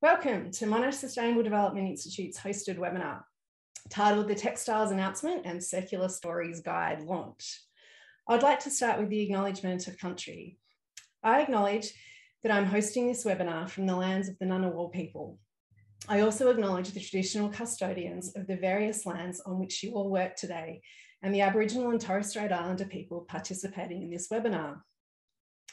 Welcome to Monash Sustainable Development Institute's hosted webinar titled The Textiles Announcement and Circular Stories Guide Launch. I'd like to start with the Acknowledgement of Country. I acknowledge that I'm hosting this webinar from the lands of the Ngunnawal people. I also acknowledge the traditional custodians of the various lands on which you all work today and the Aboriginal and Torres Strait Islander people participating in this webinar.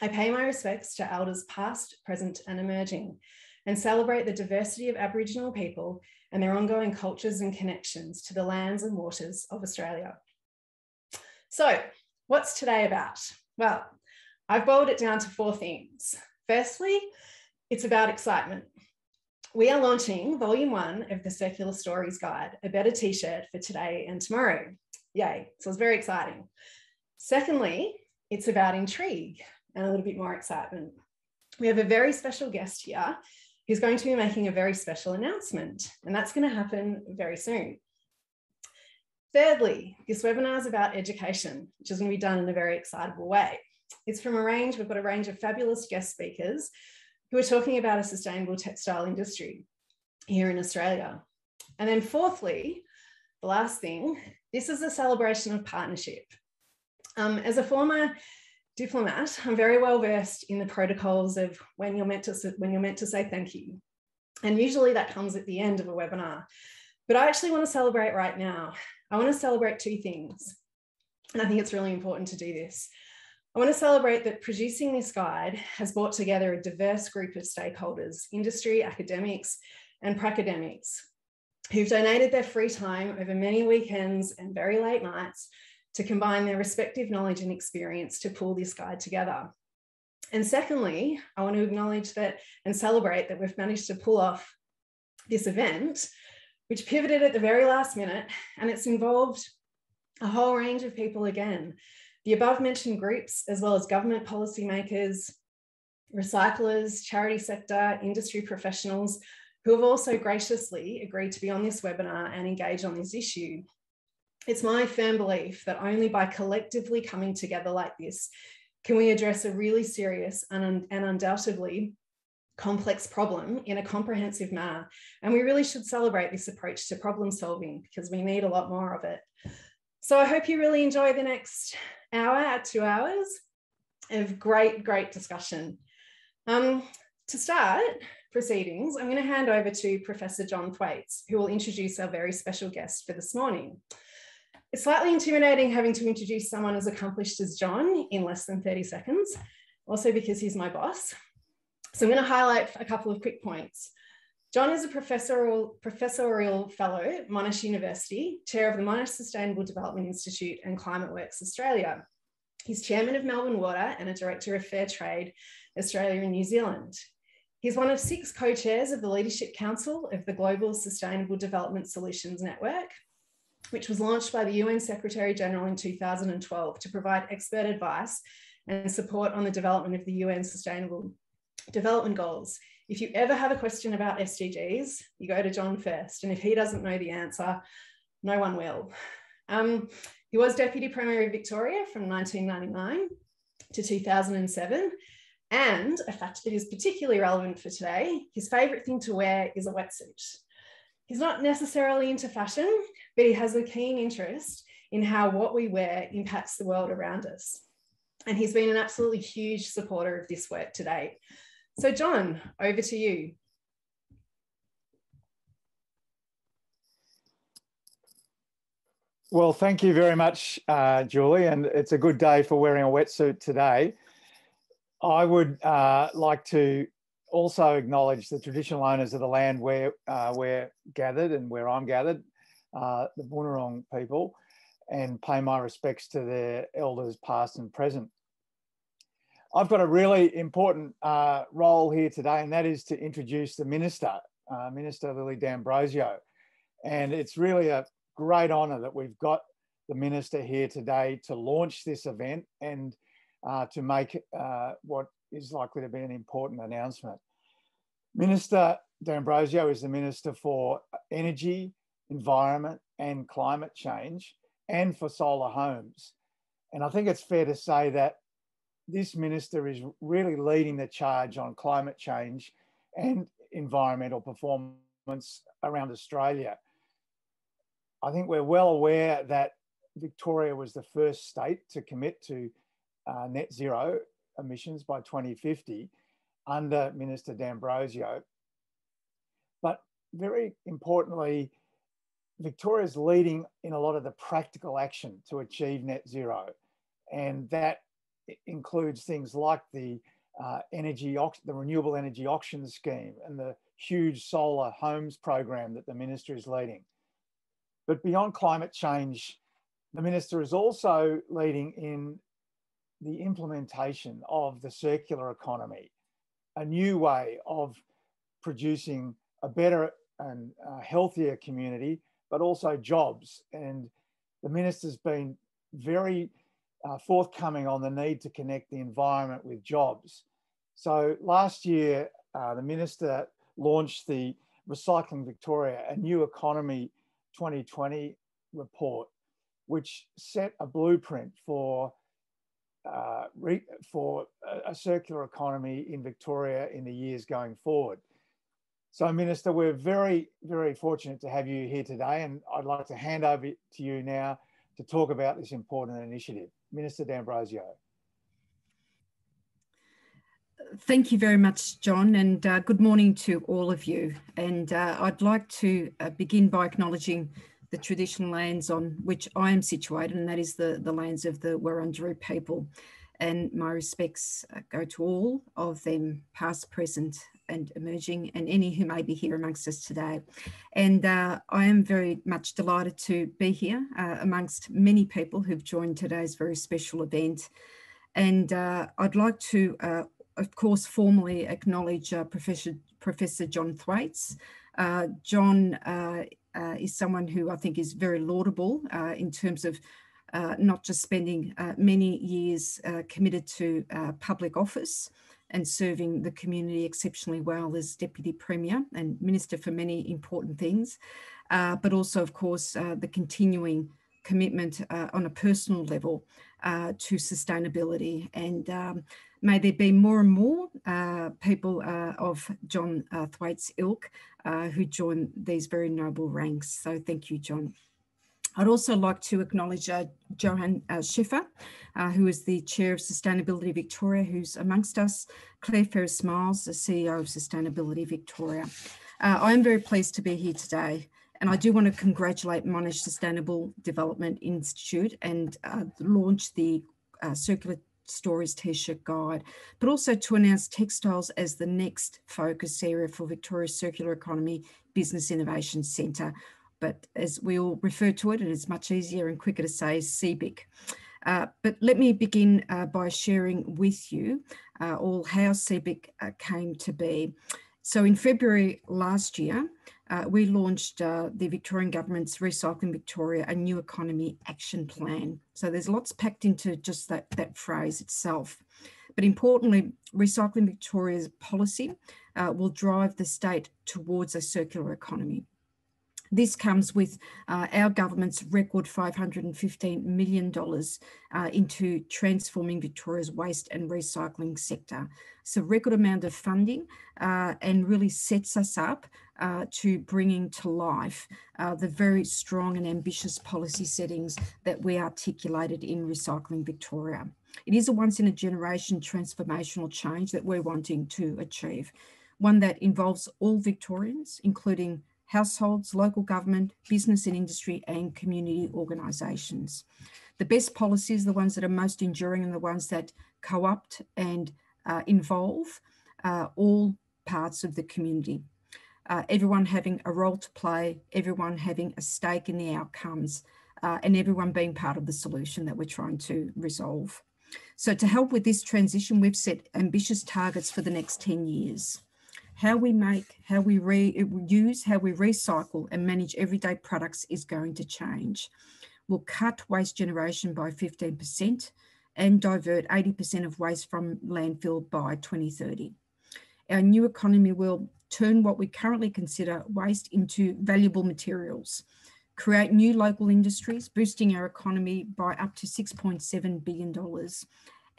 I pay my respects to elders past, present and emerging, and celebrate the diversity of Aboriginal people and their ongoing cultures and connections to the lands and waters of Australia. So, what's today about? Well, I've boiled it down to 4 themes. Firstly, it's about excitement. We are launching Volume 1 of the Circular Stories Guide, a better t-shirt for today and tomorrow. Yay, so it's very exciting. Secondly, it's about intrigue and a little bit more excitement. We have a very special guest here who's going to be making a very special announcement, and that's going to happen very soon. Thirdly, this webinar is about education, which is going to be done in a very excitable way. It's from we've got a range of fabulous guest speakers who are talking about a sustainable textile industry here in Australia. And then fourthly, the last thing, this is a celebration of partnership. As a former diplomat, I'm very well versed in the protocols of when you're meant to say thank you. And usually that comes at the end of a webinar. But I actually want to celebrate right now. I want to celebrate 2 things. And I think it's really important to do this. I want to celebrate that producing this guide has brought together a diverse group of stakeholders, industry, academics, and pracademics, who've donated their free time over many weekends and very late nights to combine their respective knowledge and experience to pull this guide together. And secondly, I want to acknowledge that and celebrate that we've managed to pull off this event, which pivoted at the very last minute, and it's involved a whole range of people again. The above mentioned groups, as well as government policymakers, recyclers, charity sector, industry professionals, who have also graciously agreed to be on this webinar and engage on this issue. It's my firm belief that only by collectively coming together like this can we address a really serious and undoubtedly complex problem in a comprehensive manner. And we really should celebrate this approach to problem solving because we need a lot more of it. So I hope you really enjoy the next hour, 2 hours of great discussion. To start proceedings, I'm going to hand over to Professor John Thwaites, who will introduce our very special guest for this morning. It's slightly intimidating having to introduce someone as accomplished as John in less than 30 seconds, also because he's my boss. So I'm going to highlight a couple of quick points. John is a professorial fellow at Monash University, chair of the Monash Sustainable Development Institute and Climate Works Australia. He's chairman of Melbourne Water and a director of Fair Trade Australia and New Zealand. He's one of 6 co-chairs of the Leadership Council of the Global Sustainable Development Solutions Network, which was launched by the UN Secretary General in 2012 to provide expert advice and support on the development of the UN Sustainable Development Goals. If you ever have a question about SDGs, you go to John first. And if he doesn't know the answer, no one will. He was Deputy Premier of Victoria from 1999 to 2007. And a fact that is particularly relevant for today, his favourite thing to wear is a wetsuit. He's not necessarily into fashion, but he has a keen interest in how what we wear impacts the world around us. And he's been an absolutely huge supporter of this work to date. So John, over to you. Well, thank you very much, Julie, and it's a good day for wearing a wetsuit today. I would like to also acknowledge the traditional owners of the land where we're gathered and where I'm gathered, the Boonwurrung people, and pay my respects to their elders past and present. I've got a really important role here today, and that is to introduce the Minister, Minister Lily D'Ambrosio. And it's really a great honour that we've got the Minister here today to launch this event and to make what is likely to be an important announcement. Minister D'Ambrosio is the Minister for Energy, Environment and Climate Change, and for solar homes. And I think it's fair to say that this Minister is really leading the charge on climate change and environmental performance around Australia. I think we're well aware that Victoria was the first state to commit to net zero emissions by 2050 under Minister D'Ambrosio. But very importantly, Victoria's leading in a lot of the practical action to achieve net zero. And that includes things like the renewable energy auction scheme and the huge solar homes program that the minister is leading. But beyond climate change, the minister is also leading in the implementation of the circular economy, a new way of producing a better and healthier community, but also jobs. And the minister's been very forthcoming on the need to connect the environment with jobs. So last year, the minister launched the Recycling Victoria, a New Economy 2020 report, which set a blueprint for a circular economy in Victoria in the years going forward. So, Minister, we're very, very fortunate to have you here today, and I'd like to hand over to you now to talk about this important initiative. Minister D'Ambrosio. Thank you very much, John, and good morning to all of you. And I'd like to begin by acknowledging the traditional lands on which I am situated, and that is the lands of the Wurundjeri people. And my respects go to all of them, past, present, and emerging, and any who may be here amongst us today. And I am very much delighted to be here amongst many people who've joined today's very special event. And I'd like to, of course, formally acknowledge Professor John Thwaites. John is someone who I think is very laudable in terms of not just spending many years committed to public office and serving the community exceptionally well as Deputy Premier and Minister for many important things, but also, of course, the continuing commitment on a personal level to sustainability. And may there be more and more people of John Thwaites' ilk who join these very noble ranks. So thank you, John. I'd also like to acknowledge Johann Schiffer, who is the Chair of Sustainability Victoria, who's amongst us, Claire Ferris-Miles, the CEO of Sustainability Victoria. I am very pleased to be here today, and I do want to congratulate Monash Sustainable Development Institute and launch the Circular Stories T-shirt guide, but also to announce Textiles as the next focus area for Victoria's Circular Economy Business Innovation Centre. But as we all refer to it, and it's much easier and quicker to say, CBIC. But let me begin by sharing with you all how CBIC came to be. So in February last year, we launched the Victorian Government's Recycling Victoria, a New Economy Action Plan. So there's lots packed into just that phrase itself. But importantly, Recycling Victoria's policy will drive the state towards a circular economy. This comes with our government's record $515 million into transforming Victoria's waste and recycling sector. It's a record amount of funding and really sets us up to bringing to life the very strong and ambitious policy settings that we articulated in Recycling Victoria. It is a once-in-a-generation transformational change that we're wanting to achieve, one that involves all Victorians, including households, local government, business and industry, and community organisations. The best policies, the ones that are most enduring and the ones that co-opt and involve all parts of the community. Everyone having a role to play, everyone having a stake in the outcomes, and everyone being part of the solution that we're trying to resolve. So to help with this transition, we've set ambitious targets for the next 10 years. How we make, how we reuse, how we recycle and manage everyday products is going to change. We'll cut waste generation by 15% and divert 80% of waste from landfill by 2030. Our new economy will turn what we currently consider waste into valuable materials, create new local industries, boosting our economy by up to $6.7 billion,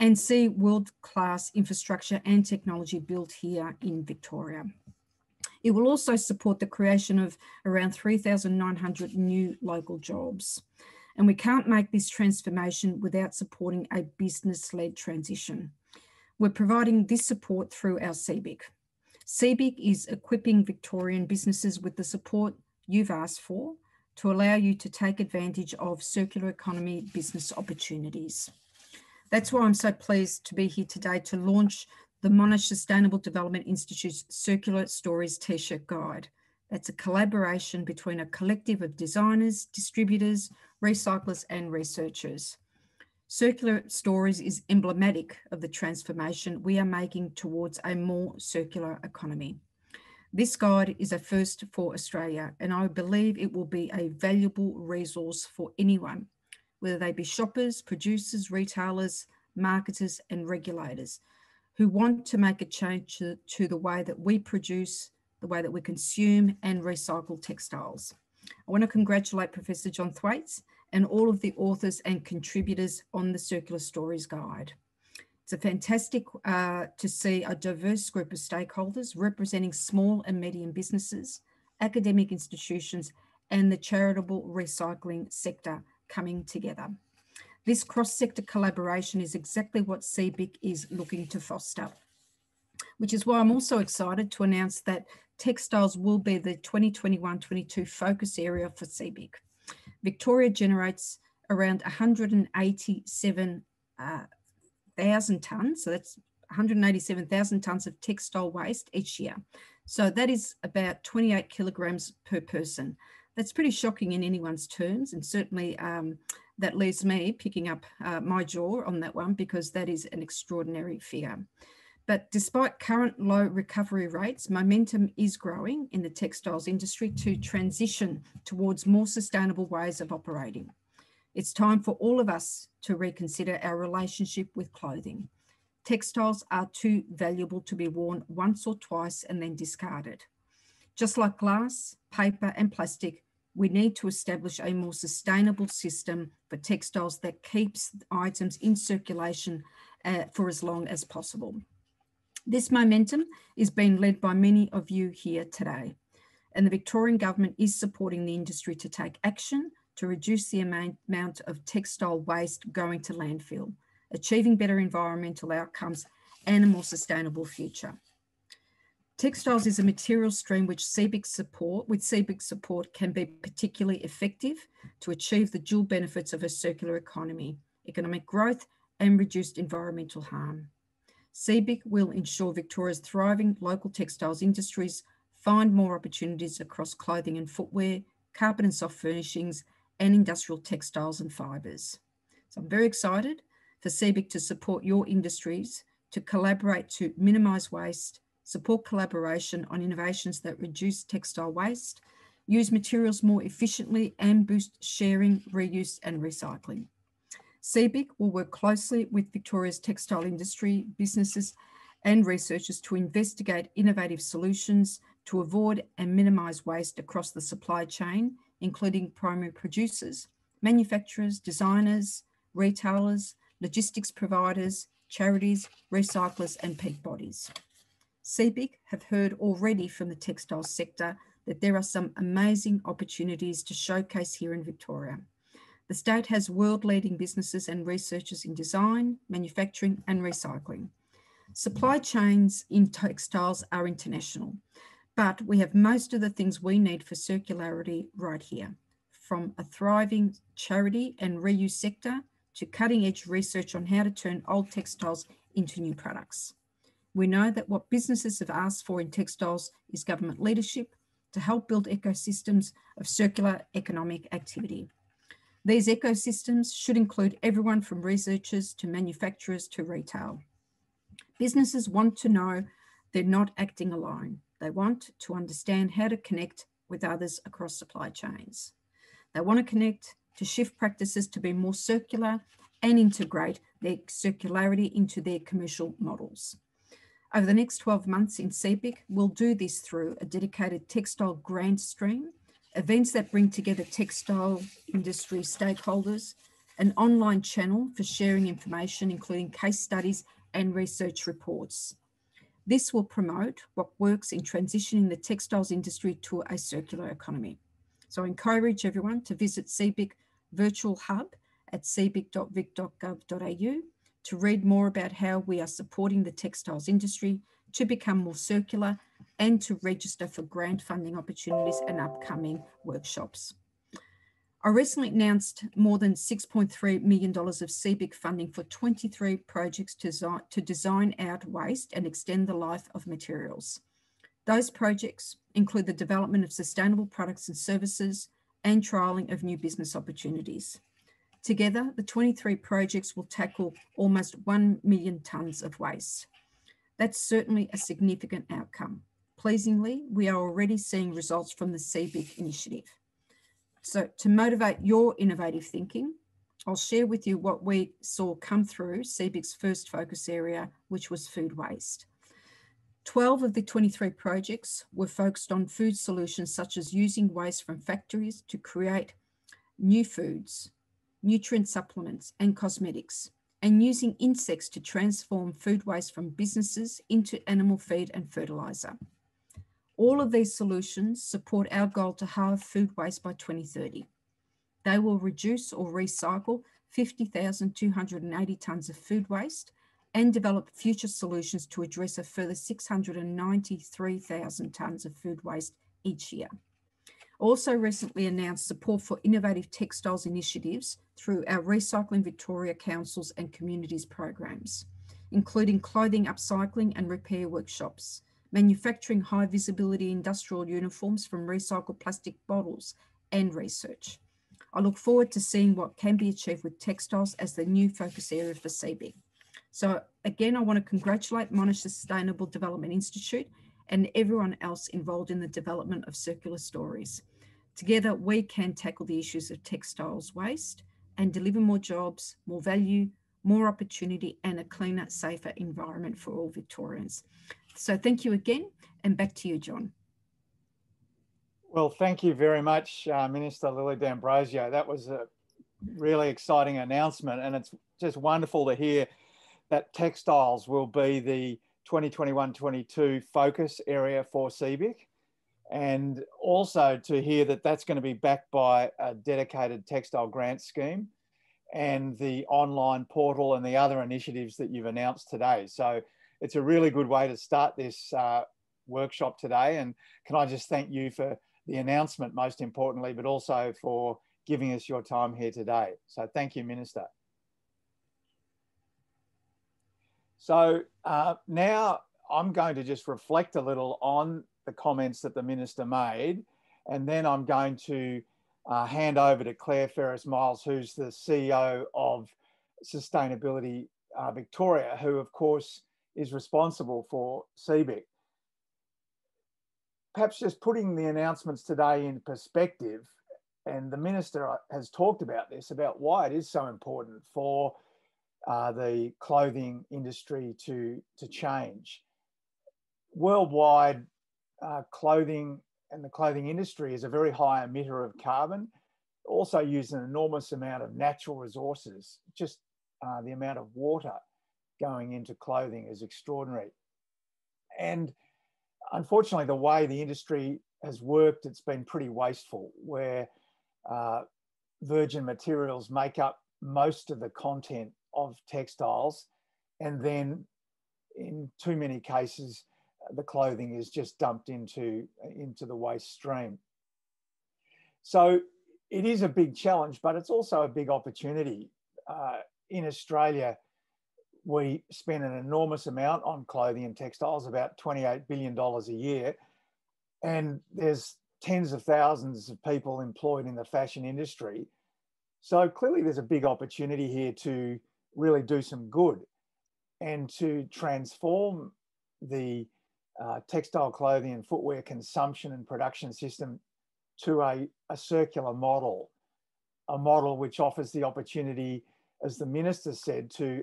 and see world-class infrastructure and technology built here in Victoria. It will also support the creation of around 3,900 new local jobs. And we can't make this transformation without supporting a business-led transition. We're providing this support through our CBIC. CBIC is equipping Victorian businesses with the support you've asked for to allow you to take advantage of circular economy business opportunities. That's why I'm so pleased to be here today to launch the Monash Sustainable Development Institute's Circular Stories T-shirt guide. That's a collaboration between a collective of designers, distributors, recyclers and researchers. Circular Stories is emblematic of the transformation we are making towards a more circular economy. This guide is a first for Australia, and I believe it will be a valuable resource for anyone, whether they be shoppers, producers, retailers, marketers and regulators who want to make a change to the way that we produce, the way that we consume and recycle textiles. I want to congratulate Professor John Thwaites and all of the authors and contributors on the Circular Stories Guide. It's fantastic to see a diverse group of stakeholders representing small and medium businesses, academic institutions, and the charitable recycling sector coming together. This cross-sector collaboration is exactly what CBIC is looking to foster, which is why I'm also excited to announce that textiles will be the 2021-22 focus area for CBIC. Victoria generates around 187,000 tonnes, so that's 187,000 tonnes of textile waste each year. So that is about 28 kilograms per person. That's pretty shocking in anyone's terms, and certainly that leaves me picking up my jaw on that one because that is an extraordinary figure. But despite current low recovery rates, momentum is growing in the textiles industry to transition towards more sustainable ways of operating. It's time for all of us to reconsider our relationship with clothing. Textiles are too valuable to be worn once or twice and then discarded. Just like glass, paper and plastic, we need to establish a more sustainable system for textiles that keeps items in circulation for as long as possible. This momentum is being led by many of you here today, and the Victorian Government is supporting the industry to take action to reduce the amount of textile waste going to landfill, achieving better environmental outcomes and a more sustainable future. Textiles is a material stream which CBIC support can be particularly effective to achieve the dual benefits of a circular economy, economic growth and reduced environmental harm. CBIC will ensure Victoria's thriving local textiles industries find more opportunities across clothing and footwear, carpet and soft furnishings, and industrial textiles and fibres. So I'm very excited for CBIC to support your industries to collaborate to minimise waste, support collaboration on innovations that reduce textile waste, use materials more efficiently and boost sharing, reuse and recycling. CBIC will work closely with Victoria's textile industry, businesses and researchers to investigate innovative solutions to avoid and minimise waste across the supply chain, including primary producers, manufacturers, designers, retailers, logistics providers, charities, recyclers and peak bodies. CBIC have heard already from the textile sector that there are some amazing opportunities to showcase here in Victoria. The state has world-leading businesses and researchers in design, manufacturing and recycling. Supply chains in textiles are international, but we have most of the things we need for circularity right here, from a thriving charity and reuse sector to cutting-edge research on how to turn old textiles into new products. We know that what businesses have asked for in textiles is government leadership to help build ecosystems of circular economic activity. These ecosystems should include everyone from researchers to manufacturers to retail. Businesses want to know they're not acting alone. They want to understand how to connect with others across supply chains. They want to connect to shift practices to be more circular and integrate their circularity into their commercial models. Over the next 12 months in CBIC, we'll do this through a dedicated textile grant stream, events that bring together textile industry stakeholders, an online channel for sharing information, including case studies and research reports. This will promote what works in transitioning the textiles industry to a circular economy. So I encourage everyone to visit CBIC Virtual Hub at cbic.vic.gov.au to read more about how we are supporting the textiles industry to become more circular and to register for grant funding opportunities and upcoming workshops. I recently announced more than $6.3 million of CBIC funding for 23 projects to design out waste and extend the life of materials. Those projects include the development of sustainable products and services and trialling of new business opportunities. Together, the 23 projects will tackle almost 1 million tonnes of waste. That's certainly a significant outcome. Pleasingly, we are already seeing results from the CBIC initiative. So to motivate your innovative thinking, I'll share with you what we saw come through CBIC's first focus area, which was food waste. 12 of the 23 projects were focused on food solutions, such as using waste from factories to create new foods, nutrient supplements and cosmetics, and using insects to transform food waste from businesses into animal feed and fertilizer. All of these solutions support our goal to halve food waste by 2030. They will reduce or recycle 50,280 tonnes of food waste and develop future solutions to address a further 693,000 tonnes of food waste each year. Also recently announced support for innovative textiles initiatives through our Recycling Victoria Councils and Communities programs, including clothing upcycling and repair workshops, manufacturing high visibility industrial uniforms from recycled plastic bottles, and research. I look forward to seeing what can be achieved with textiles as the new focus area for CBIC. So again, I want to congratulate Monash Sustainable Development Institute and everyone else involved in the development of circular stories. Together, we can tackle the issues of textiles waste and deliver more jobs, more value, more opportunity, and a cleaner, safer environment for all Victorians. So thank you again, and back to you, John. Well, thank you very much, Minister Lily D'Ambrosio. That was a really exciting announcement, and it's just wonderful to hear that textiles will be the 2021-22 focus area for CBIC, and also to hear that that's going to be backed by a dedicated textile grant scheme and the online portal and the other initiatives that you've announced today. So it's a really good way to start this workshop today. And can I just thank you for the announcement, most importantly, but also for giving us your time here today. So thank you, Minister. So now I'm going to just reflect a little on the comments that the Minister made, and then I'm going to hand over to Claire Ferris-Miles, who's the CEO of Sustainability Victoria, who of course is responsible for CBIC. Perhaps just putting the announcements today in perspective, and the Minister has talked about this, about why it is so important for the clothing industry to change. Worldwide, clothing and the clothing industry is a very high emitter of carbon, also uses an enormous amount of natural resources. Just the amount of water going into clothing is extraordinary. And unfortunately, the way the industry has worked, it's been pretty wasteful, where virgin materials make up most of the content of textiles, and then in too many cases, the clothing is just dumped into the waste stream. So it is a big challenge, but it's also a big opportunity. In Australia, we spend an enormous amount on clothing and textiles, about $28 billion a year. And there's tens of thousands of people employed in the fashion industry. So clearly there's a big opportunity here to really do some good and to transform the textile clothing and footwear consumption and production system to a circular model, a model which offers the opportunity, as the Minister said, to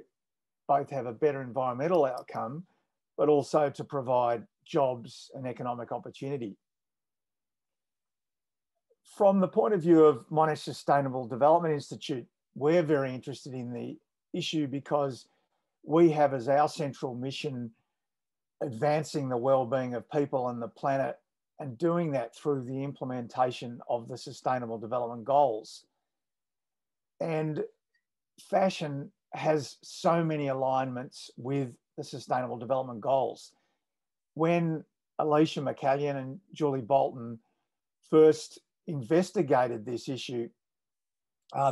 both have a better environmental outcome, but also to provide jobs and economic opportunity. From the point of view of Monash Sustainable Development Institute, we're very interested in the issue because we have as our central mission advancing the well-being of people and the planet, and doing that through the implementation of the Sustainable Development Goals. And fashion has so many alignments with the Sustainable Development Goals. When Alicia McCallion and Julie Bolton first investigated this issue,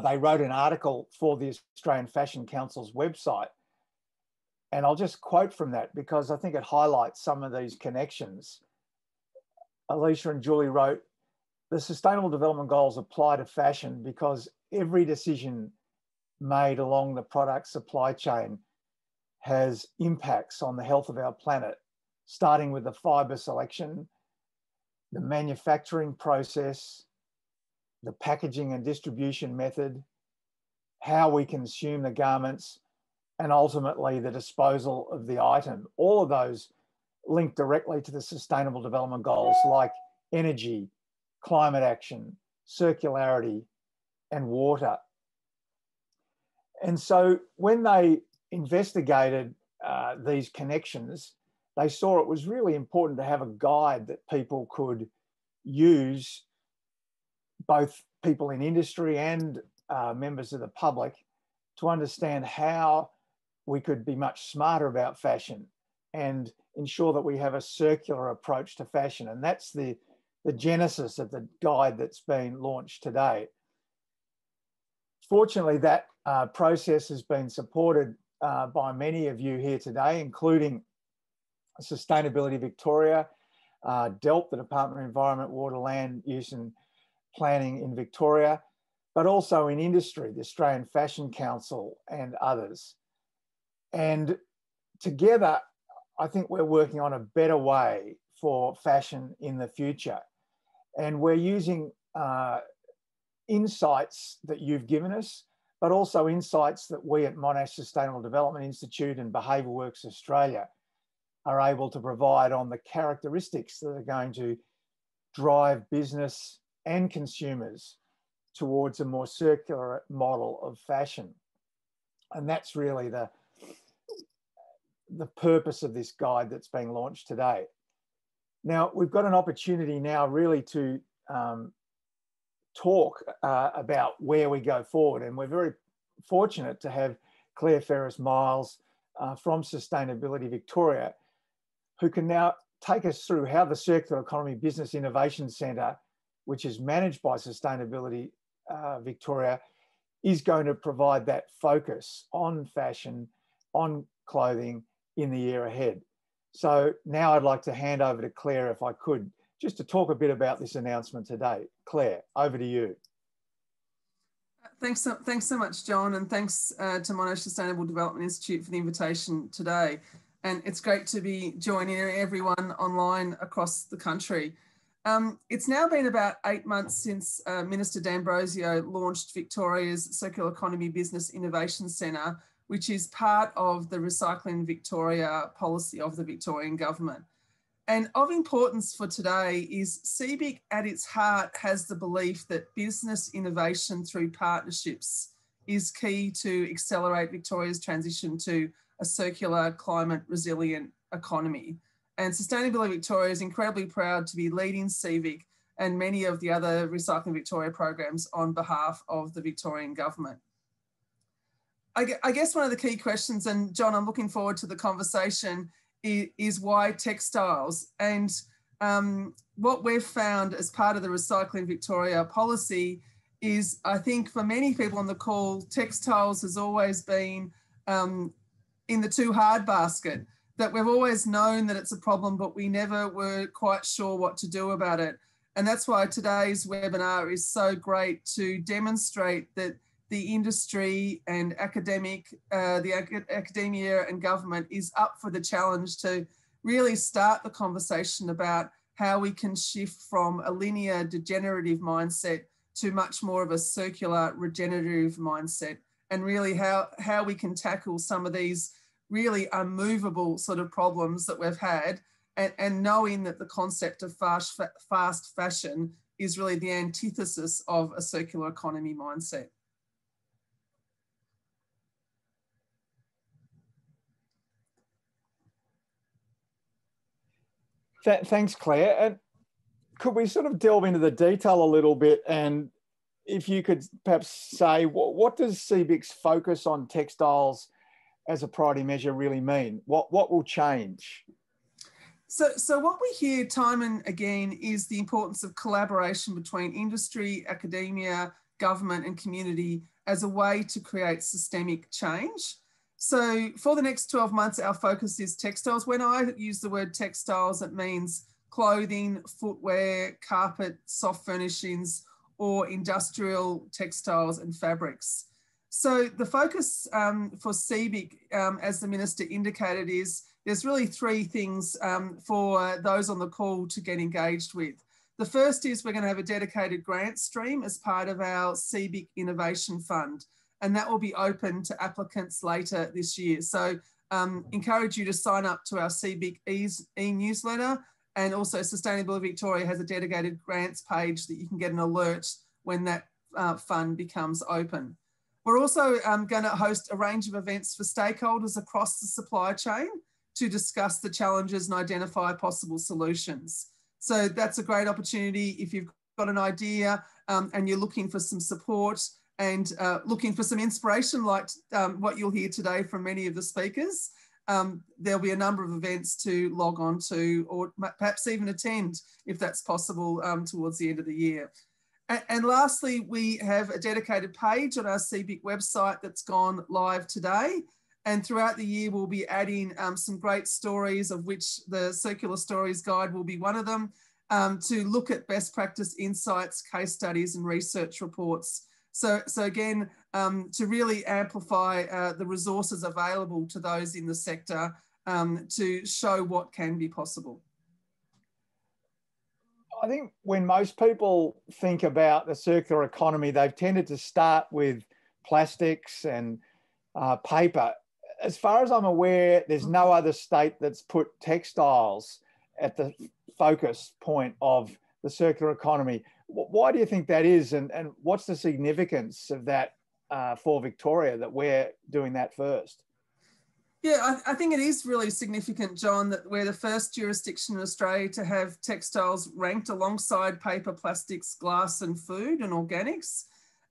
they wrote an article for the Australian Fashion Council's website. And I'll just quote from that because I think it highlights some of these connections. Alicia and Julie wrote, "The Sustainable Development Goals apply to fashion because every decision made along the product supply chain has impacts on the health of our planet, starting with the fibre selection, the manufacturing process, the packaging and distribution method, how we consume the garments, and ultimately the disposal of the item." All of those link directly to the Sustainable Development Goals like energy, climate action, circularity, and water. And so when they investigated these connections, they saw it was really important to have a guide that people could use, both people in industry and members of the public, to understand how we could be much smarter about fashion and ensure that we have a circular approach to fashion. And that's the genesis of the guide that's been launched today. Fortunately, that process has been supported by many of you here today, including Sustainability Victoria, DELP, the Department of Environment, Water, Land Use and Planning in Victoria, but also in industry, the Australian Fashion Council and others. And together, I think we're working on a better way for fashion in the future. And we're using insights that you've given us, but also insights that we at Monash Sustainable Development Institute and Behaviour Works Australia are able to provide on the characteristics that are going to drive business and consumers towards a more circular model of fashion. And that's really the purpose of this guide that's being launched today. Now, we've got an opportunity now really to talk about where we go forward. And we're very fortunate to have Claire Ferris-Miles from Sustainability Victoria, who can now take us through how the Circular Economy Business Innovation Centre, which is managed by Sustainability Victoria, is going to provide that focus on fashion, on clothing in the year ahead. So now I'd like to hand over to Claire, if I could, just to talk a bit about this announcement today. Claire, over to you. Thanks so much, John, and thanks to Monash Sustainable Development Institute for the invitation today. And it's great to be joining everyone online across the country. It's now been about 8 months since Minister D'Ambrosio launched Victoria's Circular Economy Business Innovation Centre, which is part of the Recycling Victoria policy of the Victorian government. And of importance for today is CBIC at its heart has the belief that business innovation through partnerships is key to accelerate Victoria's transition to a circular, climate resilient economy. And Sustainability Victoria is incredibly proud to be leading CBIC and many of the other Recycling Victoria programs on behalf of the Victorian government. I guess one of the key questions, and John, I'm looking forward to the conversation, is why textiles? And what we've found as part of the Recycling Victoria policy is, I think for many people on the call, textiles has always been in the too hard basket, that we've always known that it's a problem, but we never were quite sure what to do about it. And that's why today's webinar is so great, to demonstrate that the industry and academia and government is up for the challenge to really start the conversation about how we can shift from a linear degenerative mindset to much more of a circular regenerative mindset, and really how we can tackle some of these really unmovable sort of problems that we've had, and knowing that the concept of fast fashion is really the antithesis of a circular economy mindset. Thanks, Claire. And could we sort of delve into the detail a little bit? And if you could perhaps say, what does CBIC's focus on textiles as a priority measure really mean? What will change? So what we hear time and again is the importance of collaboration between industry, academia, government and community as a way to create systemic change. So for the next 12 months, our focus is textiles. When I use the word textiles, it means clothing, footwear, carpet, soft furnishings, or industrial textiles and fabrics. So the focus for CBIC, as the Minister indicated, is there's really three things for those on the call to get engaged with. The first is we're going to have a dedicated grant stream as part of our CBIC Innovation Fund, and that will be open to applicants later this year. So encourage you to sign up to our CBIC e-newsletter, and also Sustainability Victoria has a dedicated grants page that you can get an alert when that fund becomes open. We're also going to host a range of events for stakeholders across the supply chain to discuss the challenges and identify possible solutions. So that's a great opportunity if you've got an idea and you're looking for some support and looking for some inspiration like what you'll hear today from many of the speakers. There'll be a number of events to log on to, or perhaps even attend if that's possible towards the end of the year. And lastly, we have a dedicated page on our CBIC website that's gone live today. And throughout the year, we'll be adding some great stories, of which the Circular Stories Guide will be one of them, to look at best practice insights, case studies and research reports. So again, to really amplify the resources available to those in the sector to show what can be possible. I think when most people think about the circular economy, they've tended to start with plastics and paper. As far as I'm aware, there's no other state that's put textiles at the focus point of the circular economy. Why do you think that is? And what's the significance of that for Victoria, that we're doing that first? Yeah, I think it is really significant, John, that we're the first jurisdiction in Australia to have textiles ranked alongside paper, plastics, glass and food and organics.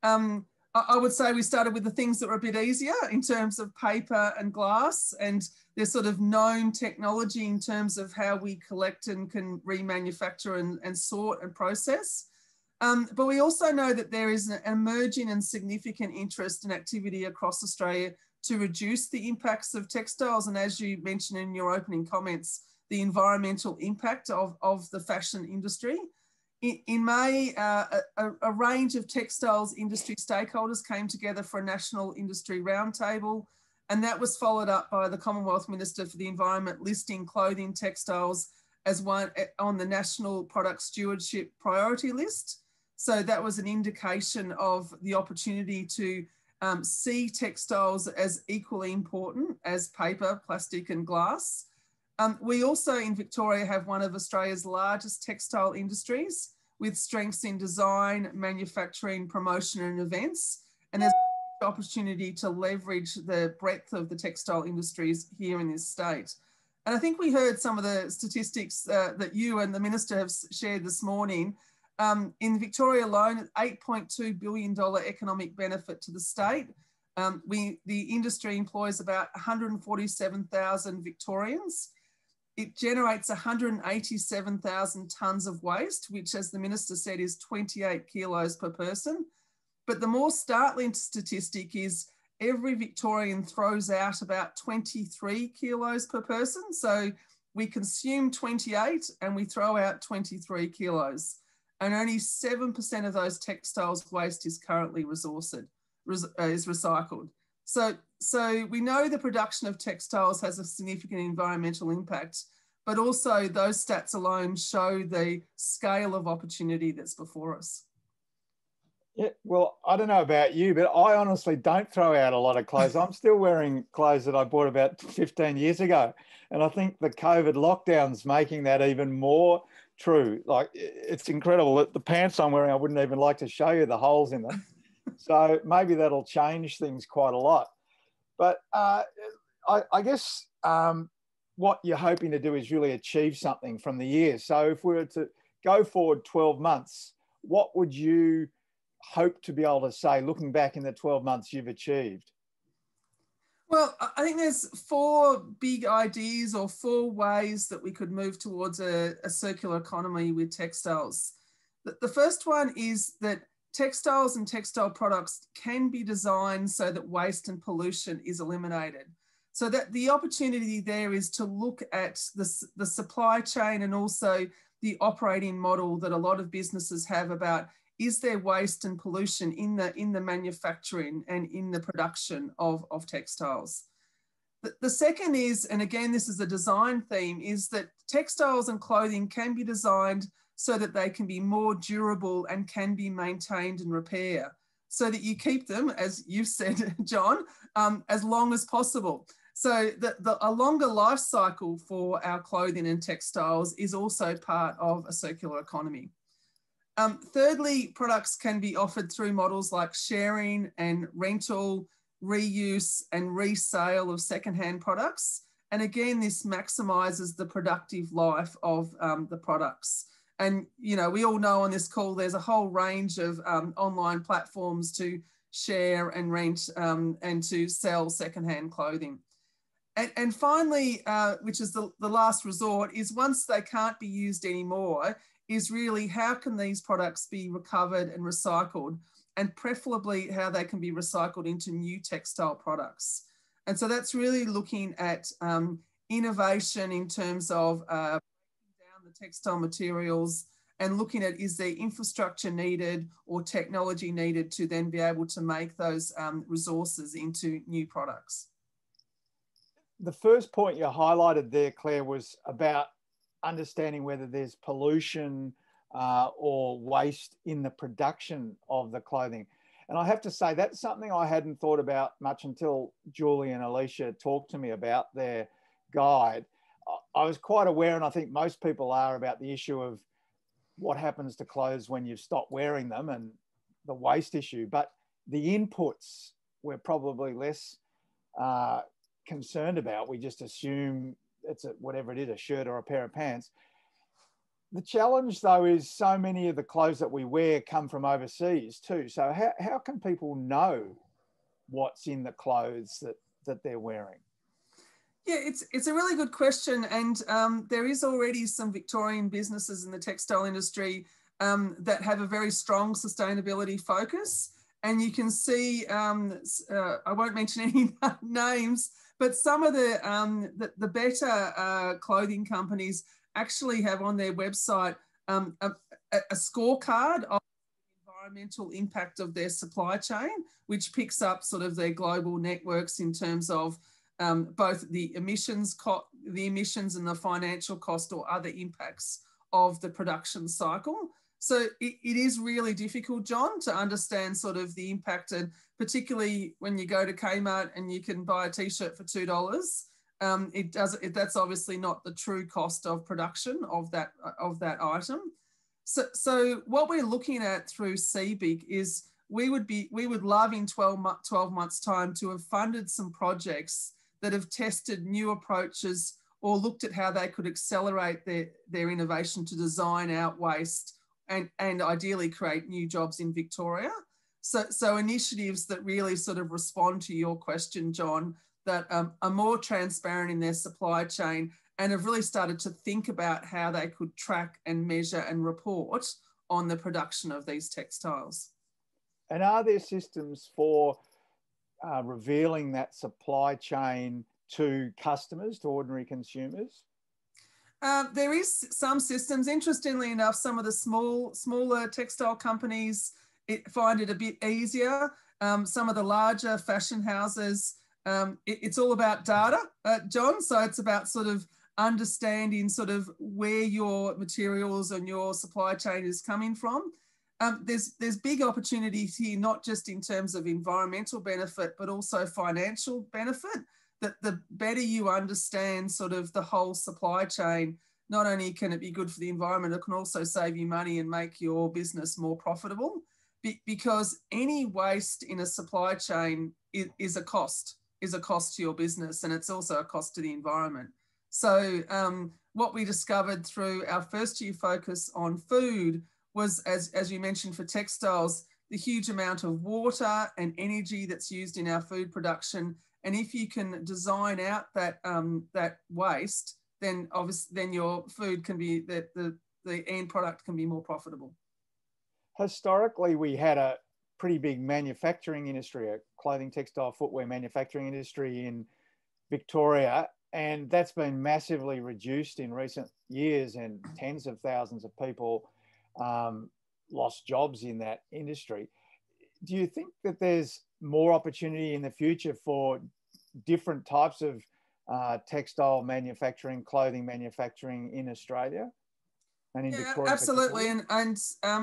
I would say we started with the things that were a bit easier in terms of paper and glass, and there's sort of known technology in terms of how we collect and can remanufacture and sort and process. But we also know that there is an emerging and significant interest and activity across Australia to reduce the impacts of textiles. And as you mentioned in your opening comments, the environmental impact of the fashion industry. In May, a range of textiles industry stakeholders came together for a national industry roundtable, and that was followed up by the Commonwealth Minister for the Environment listing clothing textiles as one on the National Product Stewardship Priority List. So that was an indication of the opportunity to see textiles as equally important as paper, plastic and glass. We also in Victoria have one of Australia's largest textile industries with strengths in design, manufacturing, promotion and events. And there's an opportunity to leverage the breadth of the textile industries here in this state. And I think we heard some of the statistics that you and the Minister have shared this morning. In Victoria alone, $8.2 billion economic benefit to the state. The industry employs about 147,000 Victorians. It generates 187,000 tonnes of waste, which, as the Minister said, is 28 kilos per person. But the more startling statistic is every Victorian throws out about 23 kilos per person. So we consume 28 and we throw out 23 kilos. And only 7% of those textiles waste is currently recycled. So we know the production of textiles has a significant environmental impact, but also those stats alone show the scale of opportunity that's before us. Yeah, well, I don't know about you, but I honestly don't throw out a lot of clothes. I'm still wearing clothes that I bought about 15 years ago. And I think the COVID lockdown's making that even more true. Like, it's incredible. The pants I'm wearing, I wouldn't even like to show you the holes in them. So maybe that'll change things quite a lot. But I guess what you're hoping to do is really achieve something from the year. So if we were to go forward 12 months, what would you hope to be able to say, looking back in the 12 months you've achieved? Well, I think there's 4 big ideas or 4 ways that we could move towards a circular economy with textiles. The first one is that textiles and textile products can be designed so that waste and pollution is eliminated. So that the opportunity there is to look at the supply chain and also the operating model that a lot of businesses have about, is there waste and pollution in the manufacturing and in the production of textiles? The second is, and again, this is a design theme, is that textiles and clothing can be designed so that they can be more durable and can be maintained and repaired, so that you keep them, as you've said, John, as long as possible. So a longer life cycle for our clothing and textiles is also part of a circular economy. Thirdly, products can be offered through models like sharing and rental, reuse and resale of secondhand products. And again, this maximizes the productive life of the products. And, you know, we all know on this call, there's a whole range of online platforms to share and rent and to sell secondhand clothing. And finally, which is the last resort, is once they can't be used anymore, is really how can these products be recovered and recycled, and preferably how they can be recycled into new textile products. And so that's really looking at innovation in terms of breaking down the textile materials and looking at, is there infrastructure needed or technology needed to then be able to make those resources into new products. The first point you highlighted there, Claire, was about understanding whether there's pollution or waste in the production of the clothing. And I have to say, that's something I hadn't thought about much until Julie and Alicia talked to me about their guide. I was quite aware, and I think most people are, about the issue of what happens to clothes when you've stopped wearing them and the waste issue. But the inputs we're probably less concerned about. We just assume it's whatever it is, a shirt or a pair of pants. The challenge, though, is so many of the clothes that we wear come from overseas too. So how can people know what's in the clothes that they're wearing? Yeah, it's a really good question. And there is already some Victorian businesses in the textile industry that have a very strong sustainability focus. And you can see, I won't mention any names, but some of the better clothing companies actually have on their website a scorecard of the environmental impact of their supply chain, which picks up sort of their global networks in terms of both the emissions and the financial cost or other impacts of the production cycle. So it is really difficult, John, to understand sort of the impact, and particularly when you go to Kmart and you can buy a t-shirt for $2, that's obviously not the true cost of production of that item. So what we're looking at through CBIC is we would love in 12 months time to have funded some projects that have tested new approaches or looked at how they could accelerate their innovation to design out waste and ideally create new jobs in Victoria. So initiatives that really sort of respond to your question, John, that are more transparent in their supply chain and have really started to think about how they could track and measure and report on the production of these textiles. And are there systems for revealing that supply chain to customers, to ordinary consumers? There is some systems. Interestingly enough, some of the smaller textile companies find it a bit easier. Some of the larger fashion houses, it's all about data, John. So it's about sort of understanding sort of where your materials and your supply chain is coming from. There's big opportunities here, not just in terms of environmental benefit, but also financial benefit. That the better you understand sort of the whole supply chain, not only can it be good for the environment, it can also save you money and make your business more profitable, because any waste in a supply chain is a cost to your business, and it's also a cost to the environment. So what we discovered through our first year focus on food was, as you mentioned for textiles, the huge amount of water and energy that's used in our food production. And if you can design out that that waste, then obviously then your food can be, the end product can be more profitable. Historically, we had a pretty big manufacturing industry, a clothing, textile, footwear manufacturing industry in Victoria, and that's been massively reduced in recent years, and tens of thousands of people lost jobs in that industry. Do you think that there's more opportunity in the future for different types of textile manufacturing, clothing manufacturing in Australia and in Victoria? Absolutely, and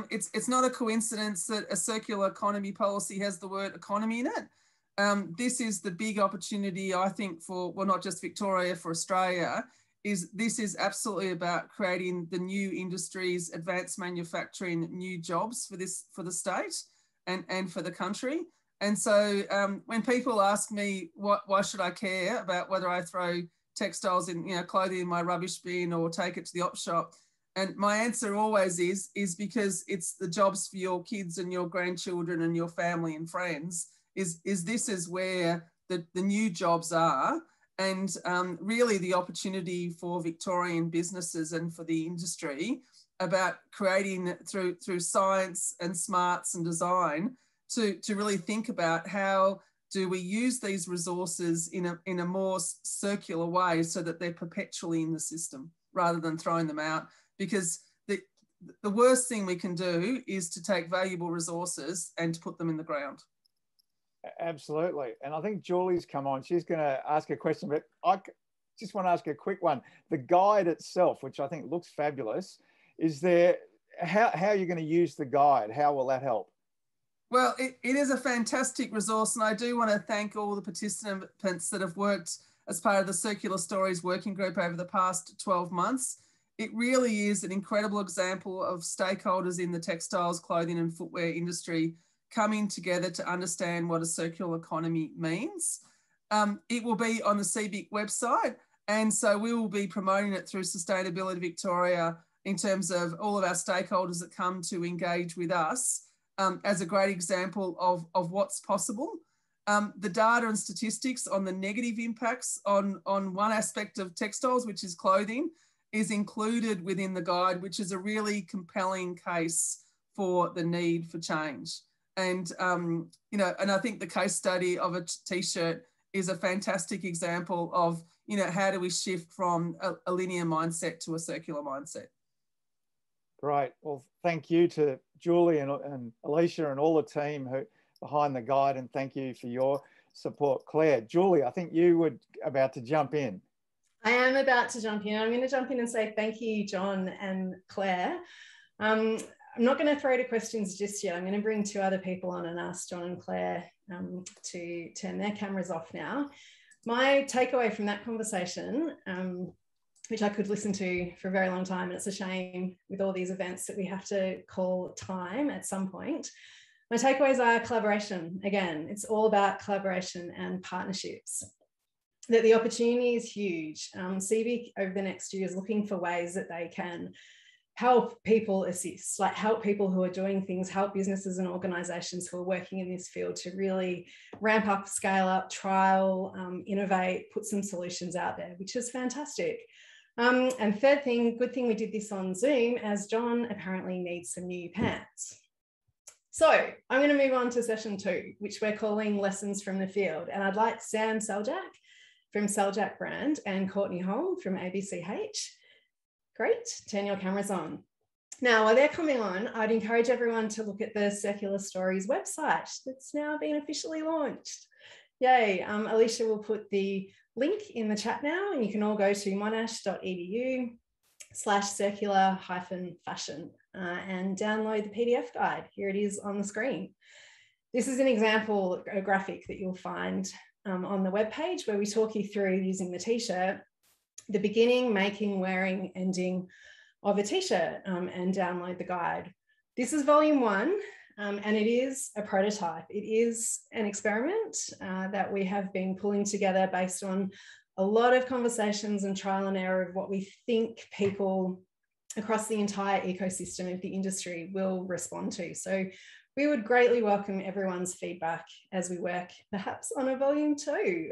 it's not a coincidence that a circular economy policy has the word economy in it. This is the big opportunity, I think, for, well, not just Victoria, for Australia. This is absolutely about creating the new industries, advanced manufacturing, new jobs for the state and for the country. And so when people ask me why should I care about whether I throw textiles in, clothing in my rubbish bin or take it to the op shop, and my answer always is because it's the jobs for your kids and your grandchildren and your family and friends. This is where the new jobs are. And really the opportunity for Victorian businesses and for the industry about creating through science and smarts and design to really think about how do we use these resources in a more circular way so that they're perpetually in the system rather than throwing them out. Because the worst thing we can do is to take valuable resources and to put them in the ground. Absolutely. And I think Julie's come on. She's going to ask a question, but I just want to ask a quick one. The guide itself, which I think looks fabulous, is there, how are you going to use the guide? How will that help? Well, it is a fantastic resource, and I do want to thank all the participants that have worked as part of the Circular Stories Working Group over the past 12 months. It really is an incredible example of stakeholders in the textiles, clothing and footwear industry coming together to understand what a circular economy means. It will be on the CBIC website, and so we will be promoting it through Sustainability Victoria in terms of all of our stakeholders that come to engage with us as a great example of what's possible. The data and statistics on the negative impacts on one aspect of textiles, which is clothing, is included within the guide, which is a really compelling case for the need for change. And, and I think the case study of a t-shirt is a fantastic example of, how do we shift from a linear mindset to a circular mindset? Great. Well, thank you to Julie and Alicia and all the team who behind the guide, and thank you for your support. Claire, Julie, I think you were about to jump in. I am about to jump in. I'm going to jump in and say thank you, John and Claire. I'm not going to throw to questions just yet. I'm going to bring two other people on and ask John and Claire to turn their cameras off now. My takeaway from that conversation, which I could listen to for a very long time, and it's a shame with all these events that we have to call time at some point. My takeaways are collaboration. Again, it's all about collaboration and partnerships. That the opportunity is huge. CBIC over the next year is looking for ways that they can help people assist, like help people who are doing things, help businesses and organisations who are working in this field to really ramp up, scale up, trial, innovate, put some solutions out there, which is fantastic. And third thing, good thing we did this on Zoom, as John apparently needs some new pants. So I'm going to move on to session 2, which we're calling Lessons from the Field. And I'd like Sam Seljak from Seljak Brand and Courtney Holm from ABCH. Great, turn your cameras on. Now, while they're coming on, I'd encourage everyone to look at the Circular Stories website that's now been officially launched. Yay, Alicia will put the link in the chat now, and you can all go to monash.edu/circular-fashion and download the PDF guide. Here it is on the screen. This is an example, a graphic that you'll find on the webpage where we talk you through using the t-shirt, the beginning, making, wearing, ending of a t-shirt, and download the guide. This is volume 1, and it is a prototype. It is an experiment that we have been pulling together based on a lot of conversations and trial and error of what we think people across the entire ecosystem of the industry will respond to. So we would greatly welcome everyone's feedback as we work perhaps on a volume 2.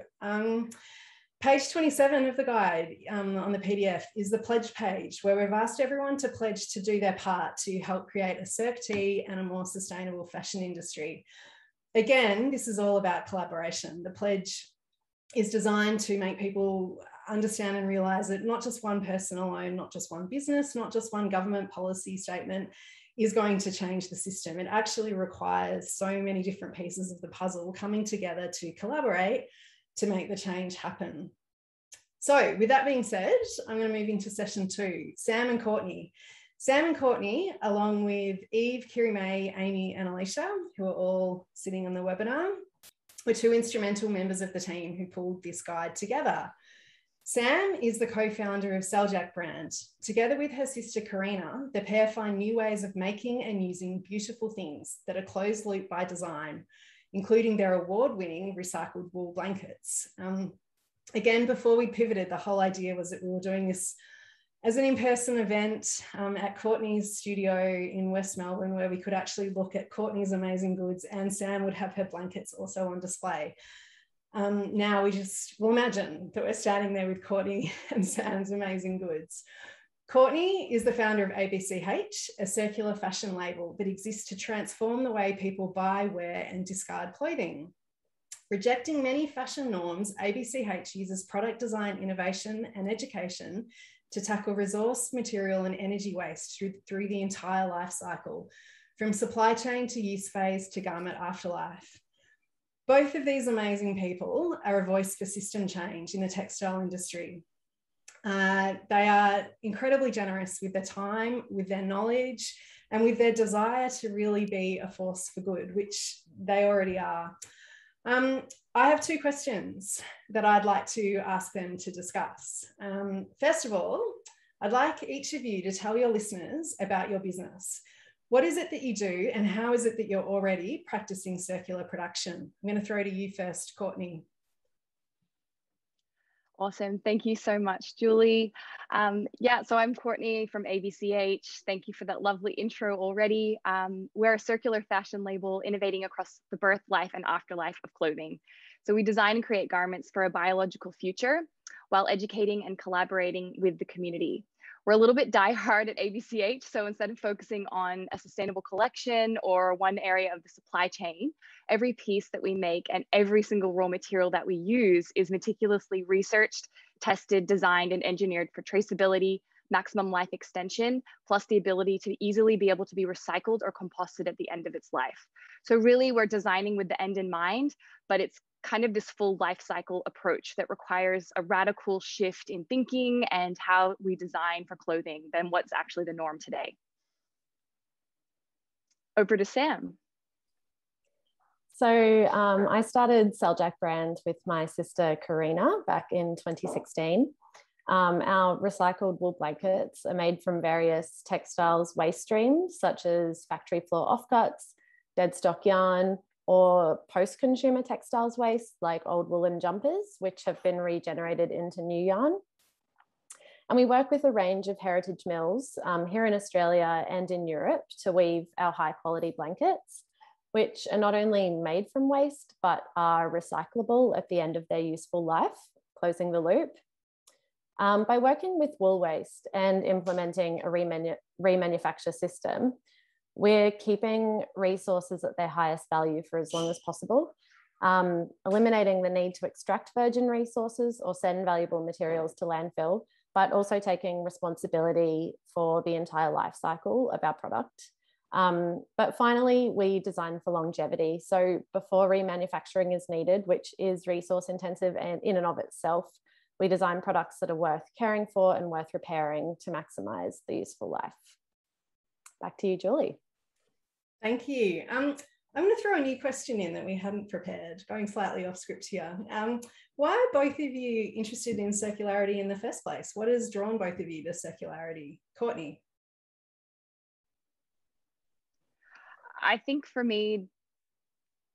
Page 27 of the guide on the PDF is the pledge page, where we've asked everyone to pledge to do their part to help create a CircT and a more sustainable fashion industry. Again, this is all about collaboration. The pledge is designed to make people understand and realise that not just one person alone, not just one business, not just one government policy statement is going to change the system. It actually requires so many different pieces of the puzzle coming together to collaborate to make the change happen. So with that being said, I'm going to move into session 2, Sam and Courtney. Sam and Courtney, along with Eve, Kiri May, Amy and Alicia, who are all sitting on the webinar, were 2 instrumental members of the team who pulled this guide together. Sam is the co-founder of Seljack brand. Together with her sister Karina, the pair find new ways of making and using beautiful things that are closed loop by design, including their award-winning recycled wool blankets. Again, before we pivoted, the whole idea was that we were doing this as an in-person event at Courtney's studio in West Melbourne, where we could actually look at Courtney's amazing goods, and Sam would have her blankets also on display. Now we'll imagine that we're standing there with Courtney and Sam's amazing goods. Courtney is the founder of ABCH, a circular fashion label that exists to transform the way people buy, wear, and discard clothing. Rejecting many fashion norms, ABCH uses product design, innovation, and education to tackle resource, material, and energy waste through the entire life cycle, from supply chain to use phase to garment afterlife. Both of these amazing people are a voice for system change in the textile industry. They are incredibly generous with their time, with their knowledge, and with their desire to really be a force for good, which they already are. I have 2 questions that I'd like to ask them to discuss. First of all, I'd like each of you to tell your listeners about your business. What is it that you do, and how is it that you're already practicing circular production? I'm going to throw to you first, Courtney. Awesome. Thank you so much, Julie. So I'm Courtney from ABCH. Thank you for that lovely intro already. We're a circular fashion label innovating across the birth, life, and afterlife of clothing. So we design and create garments for a biological future while educating and collaborating with the community. We're a little bit die-hard at ABCH, so instead of focusing on a sustainable collection or one area of the supply chain, every piece that we make and every single raw material that we use is meticulously researched, tested, designed, and engineered for traceability, maximum life extension, plus the ability to easily be able to be recycled or composted at the end of its life. So really, we're designing with the end in mind, but it's kind of this full life cycle approach that requires a radical shift in thinking and how we design for clothing than what's actually the norm today. Over to Sam. So I started Seljack brand with my sister Karina back in 2016. Our recycled wool blankets are made from various textiles waste streams, such as factory floor offcuts, dead stock yarn, or post-consumer textiles waste like old woolen jumpers, which have been regenerated into new yarn. And we work with a range of heritage mills here in Australia and in Europe to weave our high quality blankets, which are not only made from waste, but are recyclable at the end of their useful life, closing the loop. By working with wool waste and implementing a remanufacture system, we're keeping resources at their highest value for as long as possible, eliminating the need to extract virgin resources or send valuable materials to landfill, but also taking responsibility for the entire life cycle of our product. But finally, we design for longevity. So before remanufacturing is needed, which is resource intensive and in and of itself, we design products that are worth caring for and worth repairing to maximize the useful life. Back to you, Julie. Thank you. I'm going to throw a new question in that we hadn't prepared, going slightly off script here. Why are both of you interested in circularity in the first place? What has drawn both of you to circularity? Courtney? I think for me,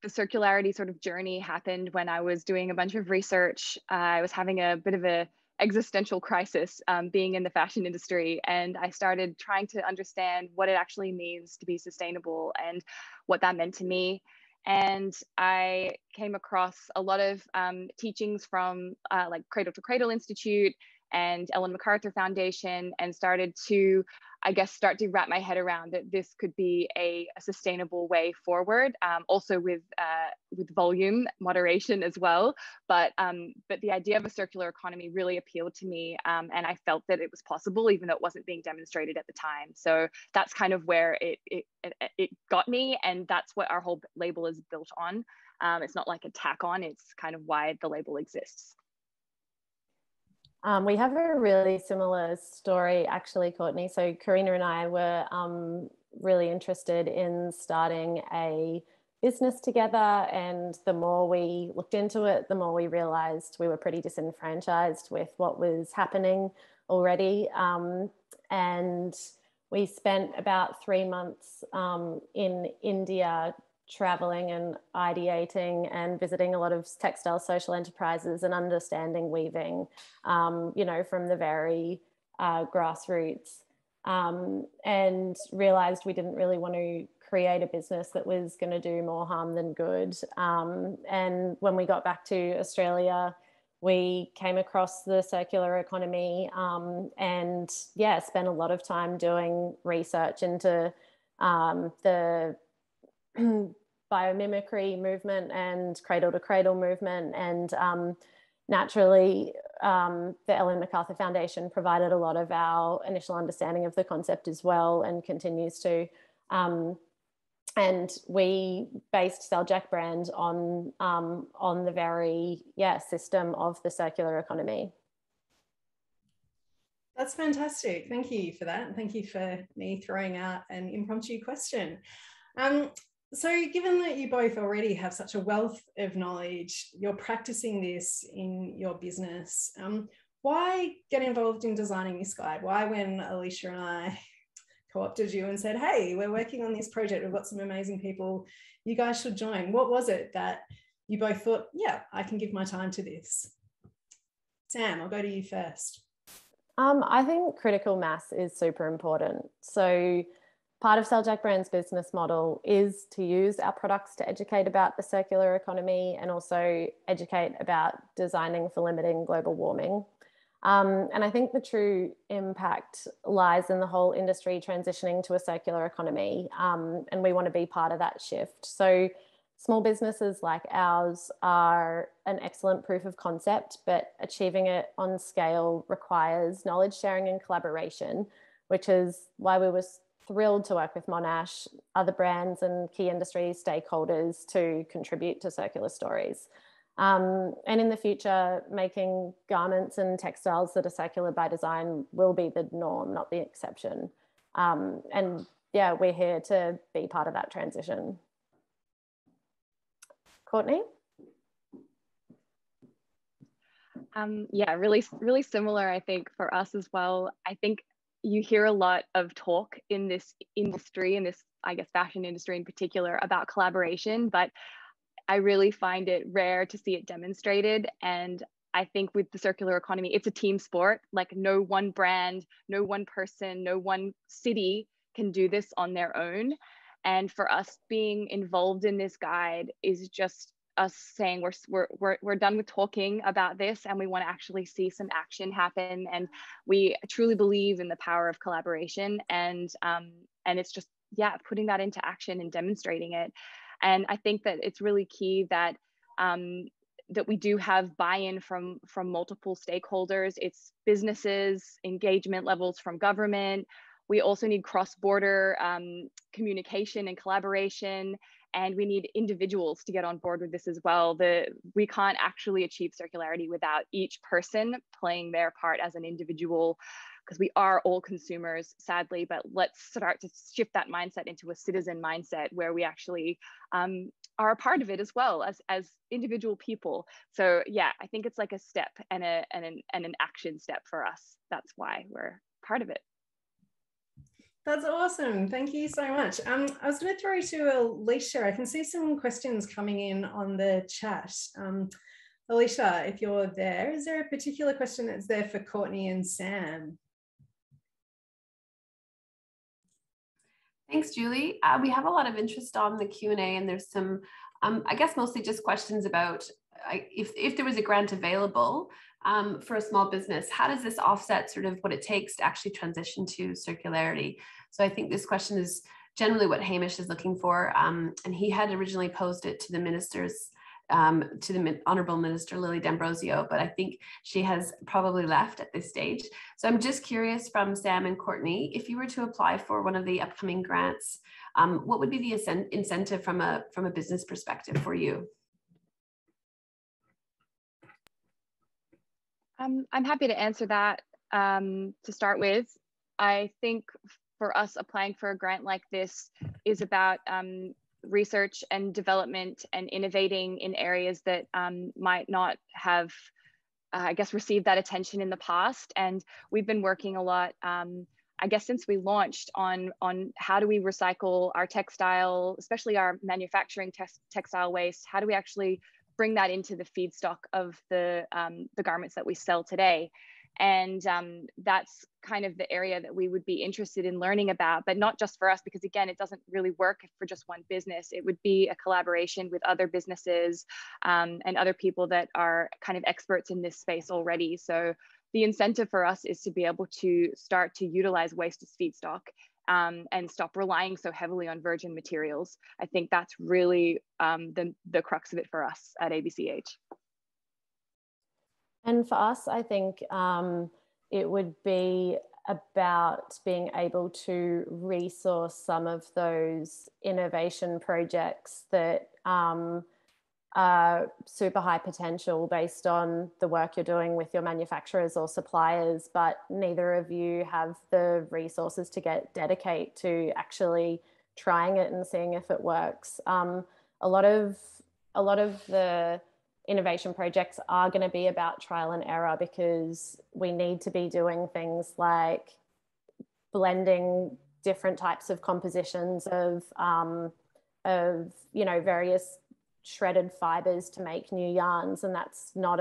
the circularity sort of journey happened when I was doing a bunch of research. I was having a bit of a existential crisis being in the fashion industry, and I started trying to understand what it actually means to be sustainable and what that meant to me. And I came across a lot of teachings from like Cradle to Cradle Institute and Ellen MacArthur Foundation, and started to, I guess, start to wrap my head around that this could be a sustainable way forward, also with volume moderation as well. But the idea of a circular economy really appealed to me, and I felt that it was possible, even though it wasn't being demonstrated at the time. So that's kind of where it got me, and that's what our whole label is built on. It's not like a tack on, it's kind of why the label exists. We have a really similar story, actually, Courtney. So Karina and I were really interested in starting a business together, and the more we looked into it, the more we realized we were pretty disenfranchised with what was happening already. And we spent about 3 months in India traveling and ideating and visiting a lot of textile social enterprises and understanding weaving, you know, from the very grassroots, and realized we didn't really want to create a business that was going to do more harm than good. And when we got back to Australia, we came across the circular economy, and yeah, spent a lot of time doing research into the biomimicry movement and cradle to cradle movement. And naturally, the Ellen MacArthur Foundation provided a lot of our initial understanding of the concept as well, and continues to. And we based Seljack brand on the very system of the circular economy. That's fantastic. Thank you for that. And thank you for me throwing out an impromptu question. So given that you both already have such a wealth of knowledge, you're practicing this in your business, why get involved in designing this guide? Why, when Alicia and I co-opted you and said, hey, we're working on this project, we've got some amazing people, you guys should join? What was it that you both thought, yeah, I can give my time to this? Sam, I'll go to you first. I think critical mass is super important. So part of Seljack Brand's business model is to use our products to educate about the circular economy and also educate about designing for limiting global warming. And I think the true impact lies in the whole industry transitioning to a circular economy, and we want to be part of that shift. So small businesses like ours are an excellent proof of concept, but achieving it on scale requires knowledge sharing and collaboration, which is why we were thrilled to work with Monash, other brands and key industry stakeholders to contribute to circular stories. And in the future, making garments and textiles that are circular by design will be the norm, not the exception. And yeah, we're here to be part of that transition. Courtney? Yeah, really similar, I think, for us as well. I think you hear a lot of talk in this industry, in this, I guess, fashion industry in particular, about collaboration, but I really find it rare to see it demonstrated. And I think with the circular economy, it's a team sport. Like no one brand, no one person, no one city can do this on their own. And for us being involved in this guide is just us saying we're done with talking about this and we want to actually see some action happen. And we truly believe in the power of collaboration, and it's just, yeah, putting that into action and demonstrating it. And I think that it's really key that that we do have buy-in from multiple stakeholders. It's businesses, engagement levels from government. We also need cross-border communication and collaboration, and we need individuals to get on board with this as well. We can't actually achieve circularity without each person playing their part as an individual, because we are all consumers, sadly, but let's start to shift that mindset into a citizen mindset where we actually are a part of it as well as individual people. So yeah, I think it's like a step and an action step for us. That's why we're part of it. That's awesome. Thank you so much. I was going to throw to Alicia. I can see some questions coming in on the chat. Alicia, if you're there, is there a particular question that's there for Courtney and Sam? Thanks, Julie. We have a lot of interest on the Q&A, and there's some, I guess, mostly just questions about if there was a grant available for a small business, how does this offset sort of what it takes to actually transition to circularity? So I think this question is generally what Hamish is looking for. And he had originally posed it to the ministers, to the Honourable Minister Lily D'Ambrosio, but I think she has probably left at this stage. So I'm just curious from Sam and Courtney, if you were to apply for one of the upcoming grants, what would be the incentive from a business perspective for you? I'm happy to answer that to start with. I think for us, applying for a grant like this is about research and development and innovating in areas that might not have, I guess, received that attention in the past. And we've been working a lot, I guess, since we launched on how do we recycle our textile, especially our manufacturing textile waste. How do we actually bring that into the feedstock of the garments that we sell today? And that's kind of the area that we would be interested in learning about, but not just for us, because again, it doesn't really work for just one business. It would be a collaboration with other businesses and other people that are kind of experts in this space already. So the incentive for us is to be able to start to utilize waste as feedstock and stop relying so heavily on virgin materials. I think that's really the crux of it for us at ABCH. And for us, I think it would be about being able to resource some of those innovation projects that are super high potential based on the work you're doing with your manufacturers or suppliers, but neither of you have the resources to dedicate to actually trying it and seeing if it works. A lot of the innovation projects are going to be about trial and error, because we need to be doing things like blending different types of compositions of various shredded fibers to make new yarns, and that's not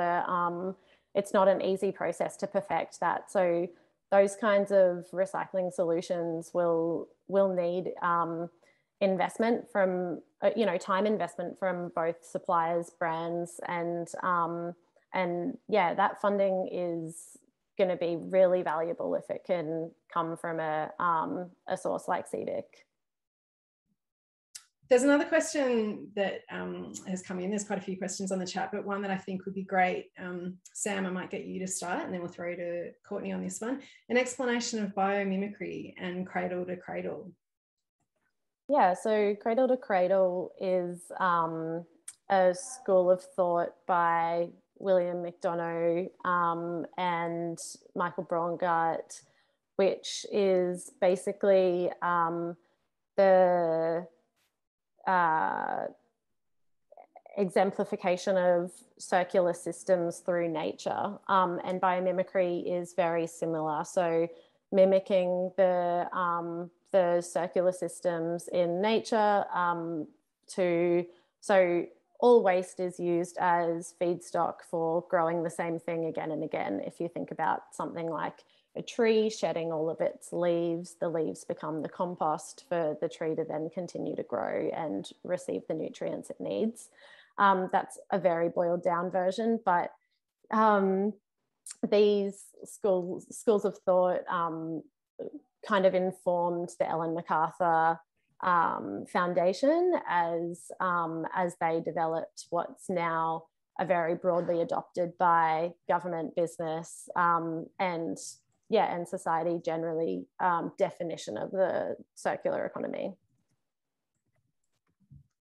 it's not an easy process to perfect that. So those kinds of recycling solutions will need investment from time investment from both suppliers, brands, and yeah, that funding is going to be really valuable if it can come from a source like CDIC. There's another question that has come in. There's quite a few questions on the chat, but one that I think would be great. Sam, I might get you to start, and then we'll throw to Courtney on this one. An explanation of biomimicry and cradle to cradle. Yeah, so Cradle to Cradle is a school of thought by William McDonough and Michael Braungart, which is basically the exemplification of circular systems through nature, and biomimicry is very similar. So mimicking the circular systems in nature so all waste is used as feedstock for growing the same thing again and again. If you think about something like a tree shedding all of its leaves, the leaves become the compost for the tree to then continue to grow and receive the nutrients it needs. That's a very boiled down version, but these schools of thought kind of informed the Ellen MacArthur Foundation as they developed what's now a very broadly adopted by government, business, and society generally definition of the circular economy.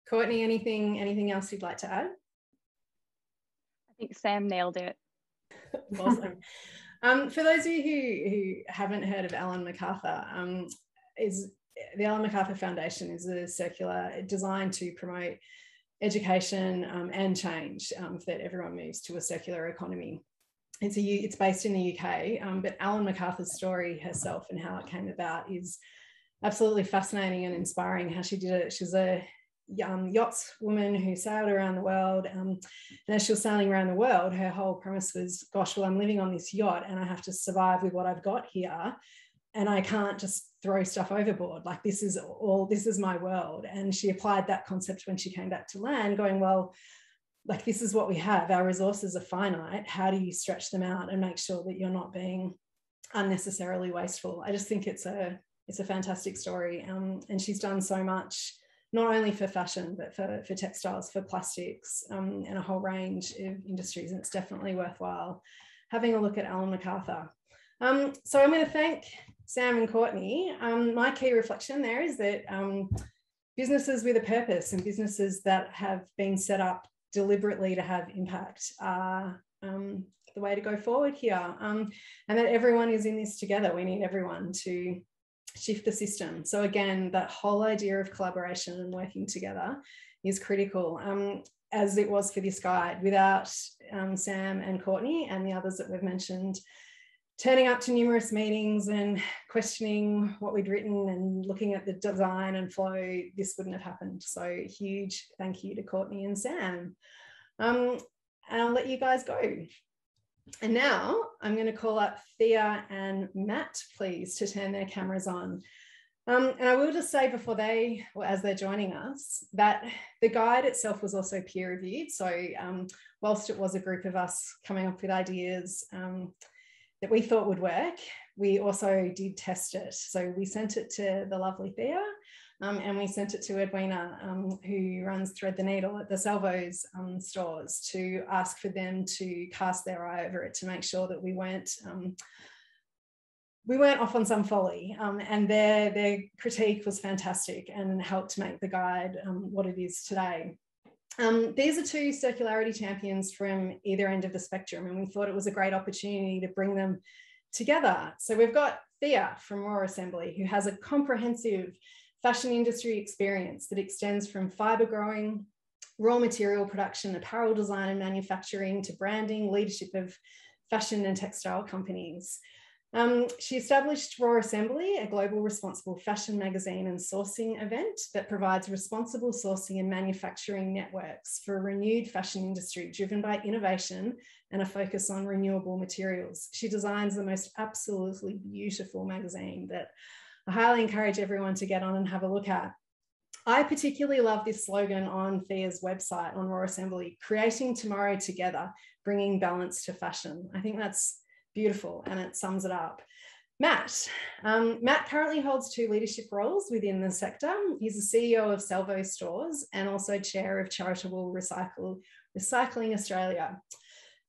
Courtney, anything else you'd like to add? I think Sam nailed it. Awesome. For those of you who haven't heard of Ellen MacArthur, the Ellen MacArthur Foundation is a circular designed to promote education and change that everyone moves to a circular economy. It's based in the UK, but Ellen MacArthur's story herself and how it came about is absolutely fascinating and inspiring how she did it. She's a yachtswoman who sailed around the world. And as she was sailing around the world, her whole premise was, gosh, well, I'm living on this yacht and I have to survive with what I've got here. And I can't just throw stuff overboard. Like, this is my world. And she applied that concept when she came back to land, going, well, like, this is what we have. Our resources are finite. How do you stretch them out and make sure that you're not being unnecessarily wasteful? I just think it's a fantastic story. And she's done so much, not only for fashion, but for textiles, for plastics, and a whole range of industries. And it's definitely worthwhile having a look at Mcarthur. So I'm going to thank Sam and Courtney. My key reflection there is that businesses with a purpose and businesses that have been set up deliberately to have impact are the way to go forward here, and that everyone is in this together. We need everyone to shift the system. So again, that whole idea of collaboration and working together is critical, as it was for this guide. Without Sam and Courtney and the others that we've mentioned turning up to numerous meetings and questioning what we'd written and looking at the design and flow, this wouldn't have happened. So huge thank you to Courtney and Sam. And I'll let you guys go. And now I'm going to call up Thea and Matt, please, to turn their cameras on. And I will just say before as they're joining us, that the guide itself was also peer reviewed. So whilst it was a group of us coming up with ideas that we thought would work, we also did test it. So we sent it to the lovely Thea, and we sent it to Edwina, who runs Thread the Needle at the Salvo's stores, to ask for them to cast their eye over it to make sure that we weren't off on some folly. And their critique was fantastic and helped make the guide what it is today. These are two circularity champions from either end of the spectrum, and we thought it was a great opportunity to bring them together. So we've got Thea from Raw Assembly, who has a comprehensive fashion industry experience that extends from fibre growing, raw material production, apparel design and manufacturing, to branding, leadership of fashion and textile companies. She established Raw Assembly, a global responsible fashion magazine and sourcing event that provides responsible sourcing and manufacturing networks for a renewed fashion industry driven by innovation and a focus on renewable materials. She designs the most absolutely beautiful magazine that I highly encourage everyone to get on and have a look at. I particularly love this slogan on Thea's website, on Raw Assembly: creating tomorrow together, bringing balance to fashion. I think that's beautiful, and it sums it up. Matt currently holds 2 leadership roles within the sector. He's the CEO of Salvo Stores and also chair of Charitable Recycling Australia.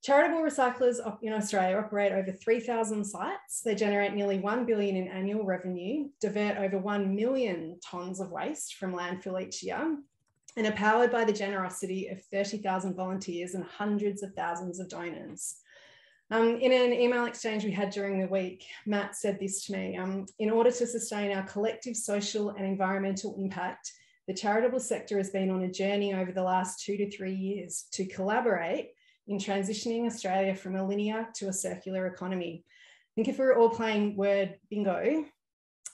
Charitable recyclers in Australia operate over 3,000 sites. They generate nearly $1 billion in annual revenue, divert over 1 million tonnes of waste from landfill each year, and are powered by the generosity of 30,000 volunteers and hundreds of thousands of donors. In an email exchange we had during the week, Matt said this to me: in order to sustain our collective social and environmental impact, the charitable sector has been on a journey over the last 2 to 3 years to collaborate in transitioning Australia from a linear to a circular economy. I think if we were all playing word bingo,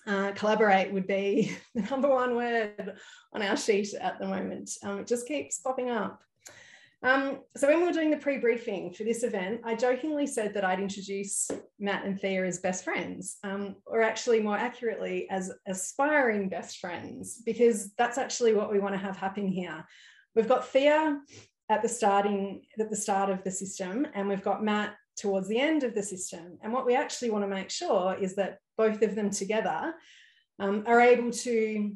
collaborate would be the #1 word on our sheet at the moment. It just keeps popping up. So when we were doing the pre-briefing for this event, I jokingly said that I'd introduce Matt and Thea as best friends, or actually more accurately as aspiring best friends, because that's actually what we want to have happen here. We've got Thea at the start of the system, and we've got Matt towards the end of the system. And what we actually want to make sure is that both of them together are able to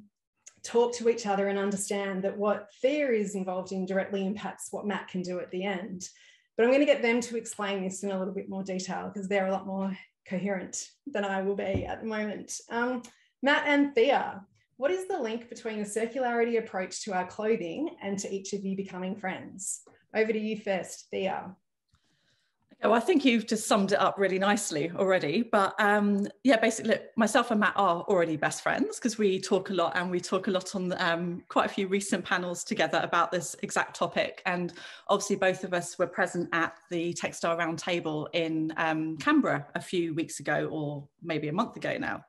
talk to each other and understand that what Thea is involved in directly impacts what Matt can do at the end. But I'm going to get them to explain this in a little bit more detail, because they're a lot more coherent than I will be at the moment. Matt and Thea, what is the link between a circularity approach to our clothing and to each of you becoming friends? Over to you first, Thea. Well, I think you've just summed it up really nicely already, but yeah, basically, look, myself and Matt are already best friends because we talk a lot, and we talk a lot on quite a few recent panels together about this exact topic. And obviously both of us were present at the Textile Roundtable in Canberra a few weeks ago, or maybe a month ago now.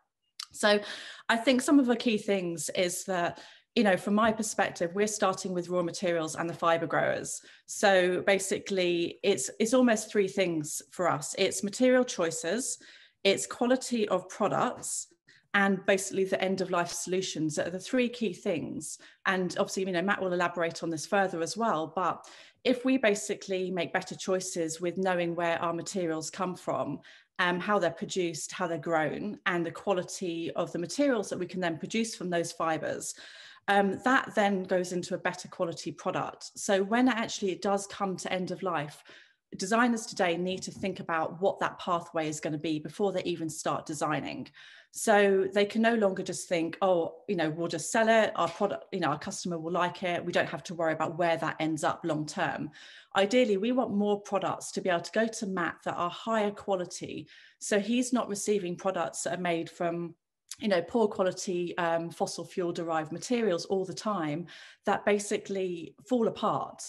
So I think some of the key things is that, you know, from my perspective, we're starting with raw materials and the fibre growers. So basically, it's almost three things for us. It's material choices, it's quality of products, and basically the end-of-life solutions are the three key things. And obviously, you know, Matt will elaborate on this further as well. But if we basically make better choices with knowing where our materials come from, how they're produced, how they're grown, and the quality of the materials that we can then produce from those fibres, that then goes into a better quality product. So when actually it does come to end of life, designers today need to think about what that pathway is going to be before they even start designing. So they can no longer just think, oh, you know, we'll just sell it, our product, you know, our customer will like it, we don't have to worry about where that ends up long term. Ideally, we want more products to be able to go to Matt that are higher quality. So he's not receiving products that are made from, you know, poor quality fossil fuel derived materials all the time that basically fall apart,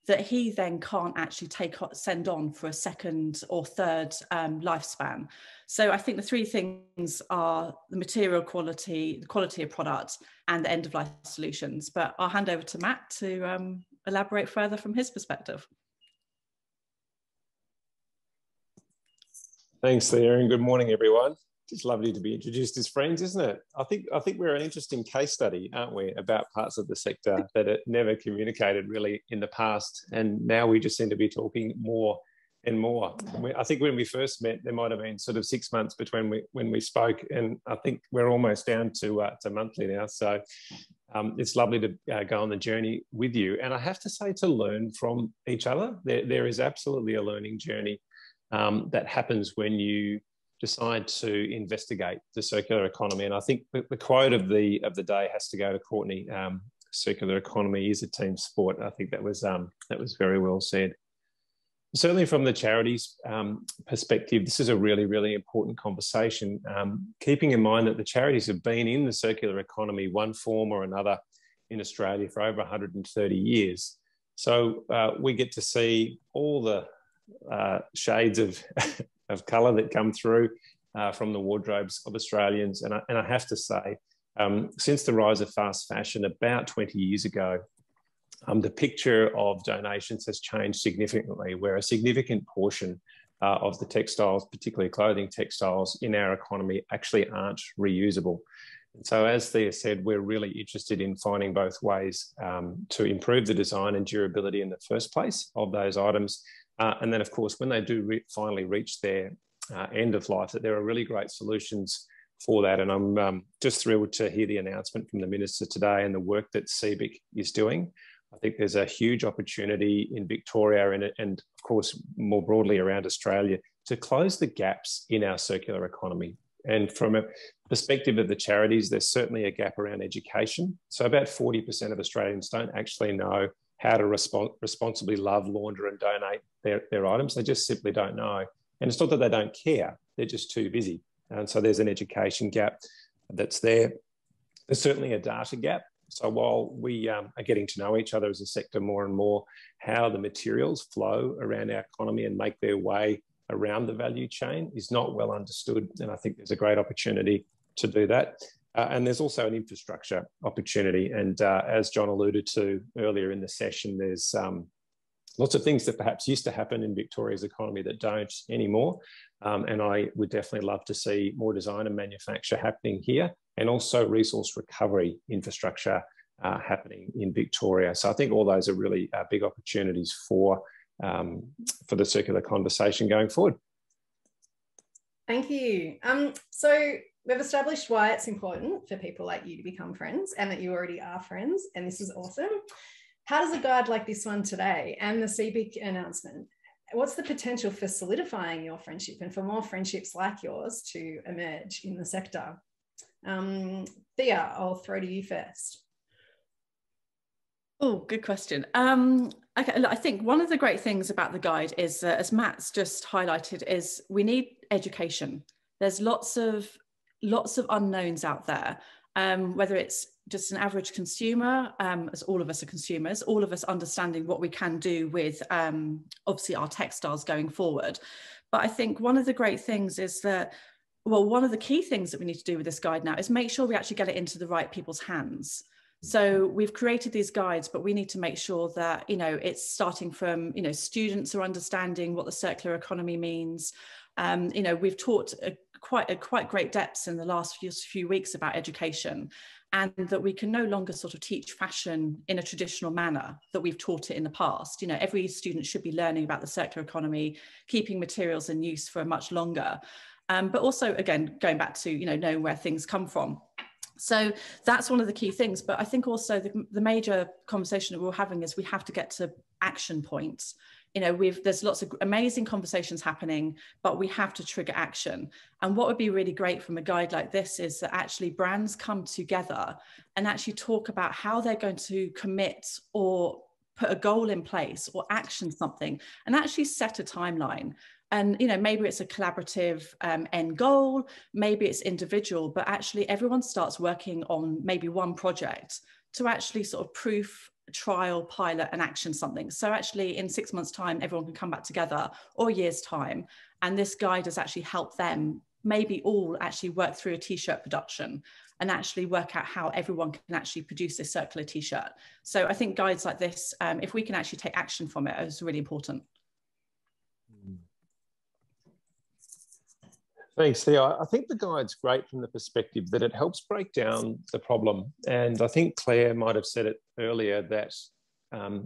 that he then can't actually send on for a second or third lifespan. So I think the three things are the material quality, the quality of product, and the end-of-life solutions. But I'll hand over to Matt to elaborate further from his perspective. Thanks, Leah, and good morning, everyone. It's lovely to be introduced as friends, isn't it? I think we're an interesting case study, aren't we, about parts of the sector that it never communicated really in the past, and now we just seem to be talking more and more. I think when we first met, there might have been sort of 6 months between when we spoke, and I think we're almost down to monthly now. So it's lovely to go on the journey with you, and I have to say, to learn from each other. There is absolutely a learning journey that happens when you decide to investigate the circular economy. And I think the quote of the day has to go to Courtney. Circular economy is a team sport. I think that was very well said. Certainly from the charities perspective, this is a really, really important conversation, keeping in mind that the charities have been in the circular economy, one form or another, in Australia for over 130 years. So we get to see all the shades of colour that come through from the wardrobes of Australians. And I have to say, since the rise of fast fashion about 20 years ago, the picture of donations has changed significantly, where a significant portion of the textiles, particularly clothing textiles in our economy, actually aren't reusable. And so, as Thea said, we're really interested in finding both ways to improve the design and durability in the first place of those items. And then, of course, when they do finally reach their end of life, that there are really great solutions for that. And I'm just thrilled to hear the announcement from the Minister today and the work that CBIC is doing. I think there's a huge opportunity in Victoria and of course, more broadly around Australia to close the gaps in our circular economy. And from a perspective of the charities, there's certainly a gap around education. So about 40% of Australians don't actually know how to responsibly love, launder and donate their items. They just simply don't know. And it's not that they don't care, they're just too busy. And so there's an education gap that's there. There's certainly a data gap. So while we are getting to know each other as a sector more and more, how the materials flow around our economy and make their way around the value chain is not well understood. And I think there's a great opportunity to do that. And there's also an infrastructure opportunity. And as John alluded to earlier in the session, there's lots of things that perhaps used to happen in Victoria's economy that don't anymore. And I would definitely love to see more design and manufacture happening here, and also resource recovery infrastructure happening in Victoria. So I think all those are really big opportunities for the circular conversation going forward. Thank you. So we've established why it's important for people like you to become friends, and that you already are friends, and this is awesome. How does a guide like this one today and the CBIC announcement, what's the potential for solidifying your friendship and for more friendships like yours to emerge in the sector? Thea, I'll throw to you first. Oh, good question. Okay, I think one of the great things about the guide is, as Matt's just highlighted, is we need education. There's lots of unknowns out there, whether it's just an average consumer, as all of us are consumers, all of us understanding what we can do with obviously our textiles going forward. But I think one of the great things is that well, one of the key things that we need to do with this guide now is make sure we actually get it into the right people's hands. So we've created these guides, but we need to make sure that, you know, it's starting from, you know, students are understanding what the circular economy means. You know, we've taught quite great depths in the last few weeks about education, and that we can no longer sort of teach fashion in a traditional manner that we've taught it in the past. You know, every student should be learning about the circular economy, keeping materials in use for much longer. But also, again, going back to, you know, knowing where things come from. So that's one of the key things. But I think also the major conversation that we're having is we have to get to action points. You know, there's lots of amazing conversations happening, but we have to trigger action. And what would be really great from a guide like this is that actually brands come together and actually talk about how they're going to commit or put a goal in place or action something, and actually set a timeline. And, you know, maybe it's a collaborative end goal, maybe it's individual, but actually everyone starts working on maybe one project to actually sort of proof, trial, pilot and action something. So actually in 6 months' time, everyone can come back together, or a year's time. And this guide has actually helped them maybe all actually work through a t-shirt production and actually work out how everyone can actually produce this circular t-shirt. So I think guides like this, if we can actually take action from it, is really important. Thanks, Theo. I think the guide's great from the perspective that it helps break down the problem. And I think Claire might have said it earlier that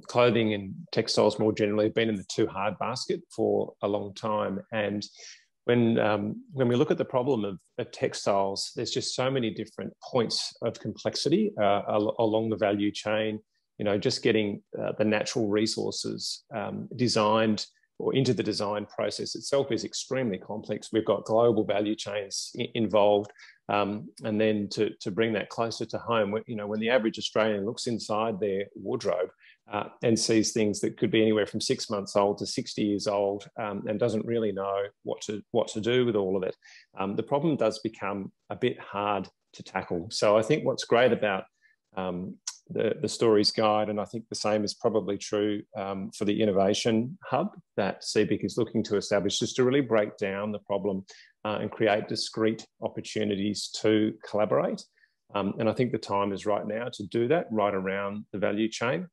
clothing and textiles more generally have been in the too hard basket for a long time. And when we look at the problem of textiles, there's just so many different points of complexity along the value chain. You know, just getting the natural resources designed or into the design process itself is extremely complex. We've got global value chains involved, and then to bring that closer to home, you know, when the average Australian looks inside their wardrobe and sees things that could be anywhere from 6 months old to 60 years old, and doesn't really know what to do with all of it, the problem does become a bit hard to tackle. So I think what's great about the Stories Guide, and I think the same is probably true for the Innovation Hub that CBIC is looking to establish, is to really break down the problem and create discrete opportunities to collaborate. And I think the time is right now to do that right around the value chain.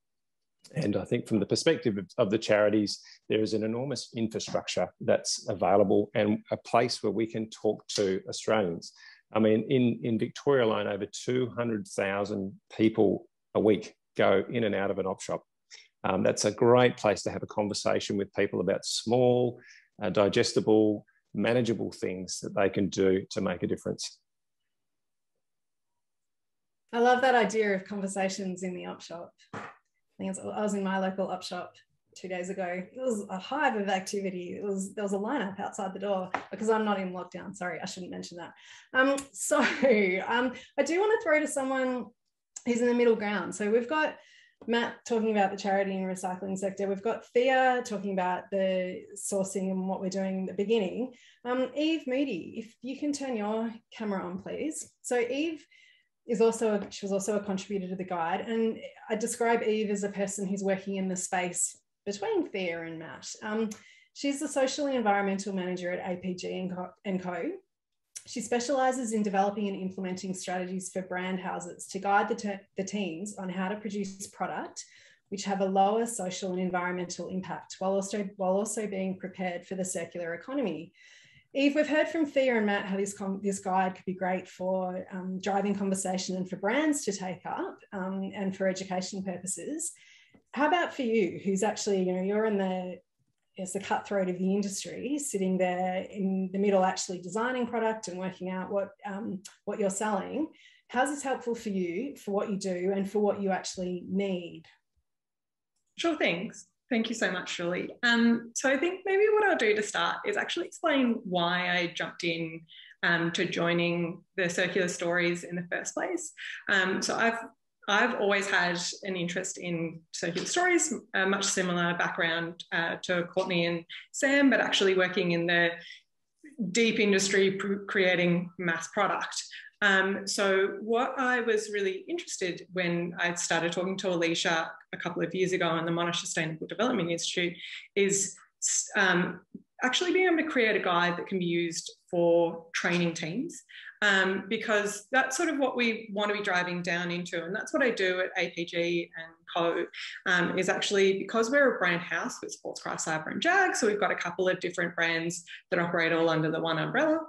And I think from the perspective of the charities, there is an enormous infrastructure that's available and a place where we can talk to Australians. I mean, in Victoria alone, over 200,000 people a week go in and out of an op shop. That's a great place to have a conversation with people about small, digestible, manageable things that they can do to make a difference. I love that idea of conversations in the op shop. I was in my local op shop 2 days ago. It was a hive of activity. There was a lineup outside the door because I'm not in lockdown. Sorry, I shouldn't mention that. I do want to throw to someone who's in the middle ground. So we've got Matt talking about the charity and recycling sector. We've got Thea talking about the sourcing and what we're doing at the beginning. Eve Moody, if you can turn your camera on, please. So Eve she was also a contributor to the guide. And I describe Eve as a person who's working in the space between Thea and Matt. She's the social and environmental manager at APG & Co. She specialises in developing and implementing strategies for brand houses to guide the teams on how to produce product which have a lower social and environmental impact while also being prepared for the circular economy. Eve, we've heard from Thea and Matt how this guide could be great for driving conversation and for brands to take up and for education purposes. How about for you, who's actually, you know, you're in the cutthroat of the industry, sitting there in the middle, actually designing product and working out what you're selling. How's this helpful for you, for what you do and for what you actually need? Sure, thanks. Thank you so much, Julie. So I think maybe what I'll do to start is actually explain why I jumped in to joining the Circular Stories in the first place. So I've always had an interest in circular stories, a much similar background to Courtney and Sam, but actually working in the deep industry creating mass product. So what I was really interested when I started talking to Alicia a couple of years ago in the Monash Sustainable Development Institute is actually being able to create a guide that can be used for training teams, because that's sort of what we want to be driving down into. And that's what I do at APG and Co, is actually, because we're a brand house with Sportscraft, Cyber and Jag, so we've got a couple of different brands that operate all under the one umbrella.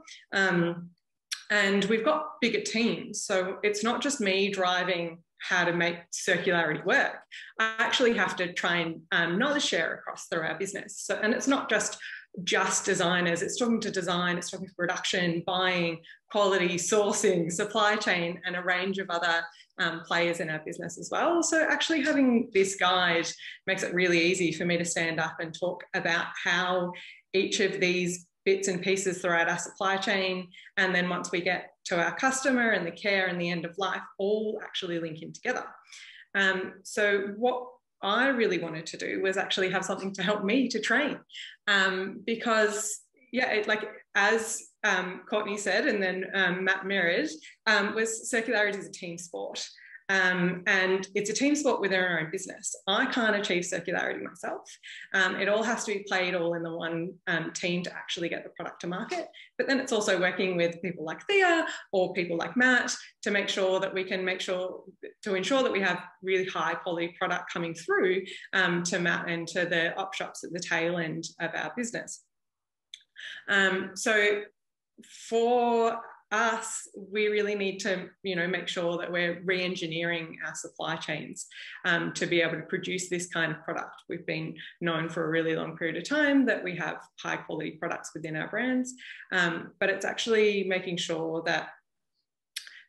And we've got bigger teams. So it's not just me driving how to make circularity work. I actually have to try and knowledge share across through our business. So, and it's not just designers, it's talking to design, it's talking to production, buying, quality, sourcing, supply chain, and a range of other players in our business as well. So actually having this guide makes it really easy for me to stand up and talk about how each of these bits and pieces throughout our supply chain, and then once we get to our customer and the care and the end of life, all actually link in together. So what I really wanted to do was actually have something to help me to train, because like as Courtney said, and then Matt mirrored, was circularity is a team sport. And it's a team sport within our own business. I can't achieve circularity myself. It all has to be played all in the one team to actually get the product to market. But then it's also working with people like Thea or people like Matt to make sure that we can ensure that we have really high quality product coming through to Matt and to the op shops at the tail end of our business. So for us, we really need to, make sure that we're re-engineering our supply chains to be able to produce this kind of product. We've been known for a really long period of time that we have high quality products within our brands, but it's actually making sure that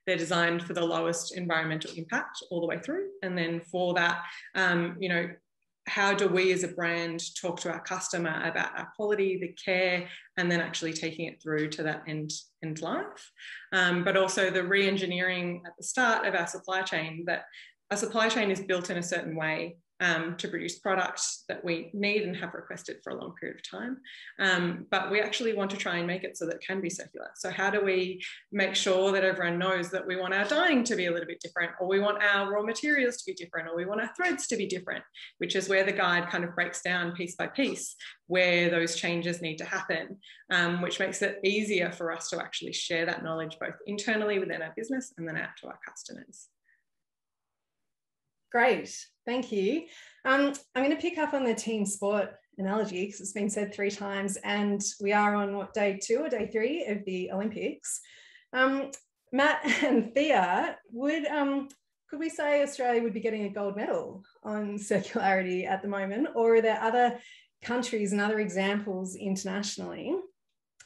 they're designed for the lowest environmental impact all the way through. And then for that, how do we as a brand talk to our customer about our quality, the care, and then actually taking it through to that end life. But also the re-engineering at the start of our supply chain, that our supply chain is built in a certain way to produce products that we need and have requested for a long period of time. But we actually want to try and make it so that it can be circular. So how do we make sure that everyone knows that we want our dyeing to be a little bit different, or we want our raw materials to be different, or we want our threads to be different, which is where the guide kind of breaks down piece by piece where those changes need to happen, which makes it easier for us to actually share that knowledge both internally within our business and then out to our customers. Great, thank you. I'm going to pick up on the team sport analogy because it's been said 3 times, and we are on what, day 2 or day 3 of the Olympics. Matt and Thea, could we say Australia would be getting a gold medal on circularity at the moment, or are there other countries and other examples internationally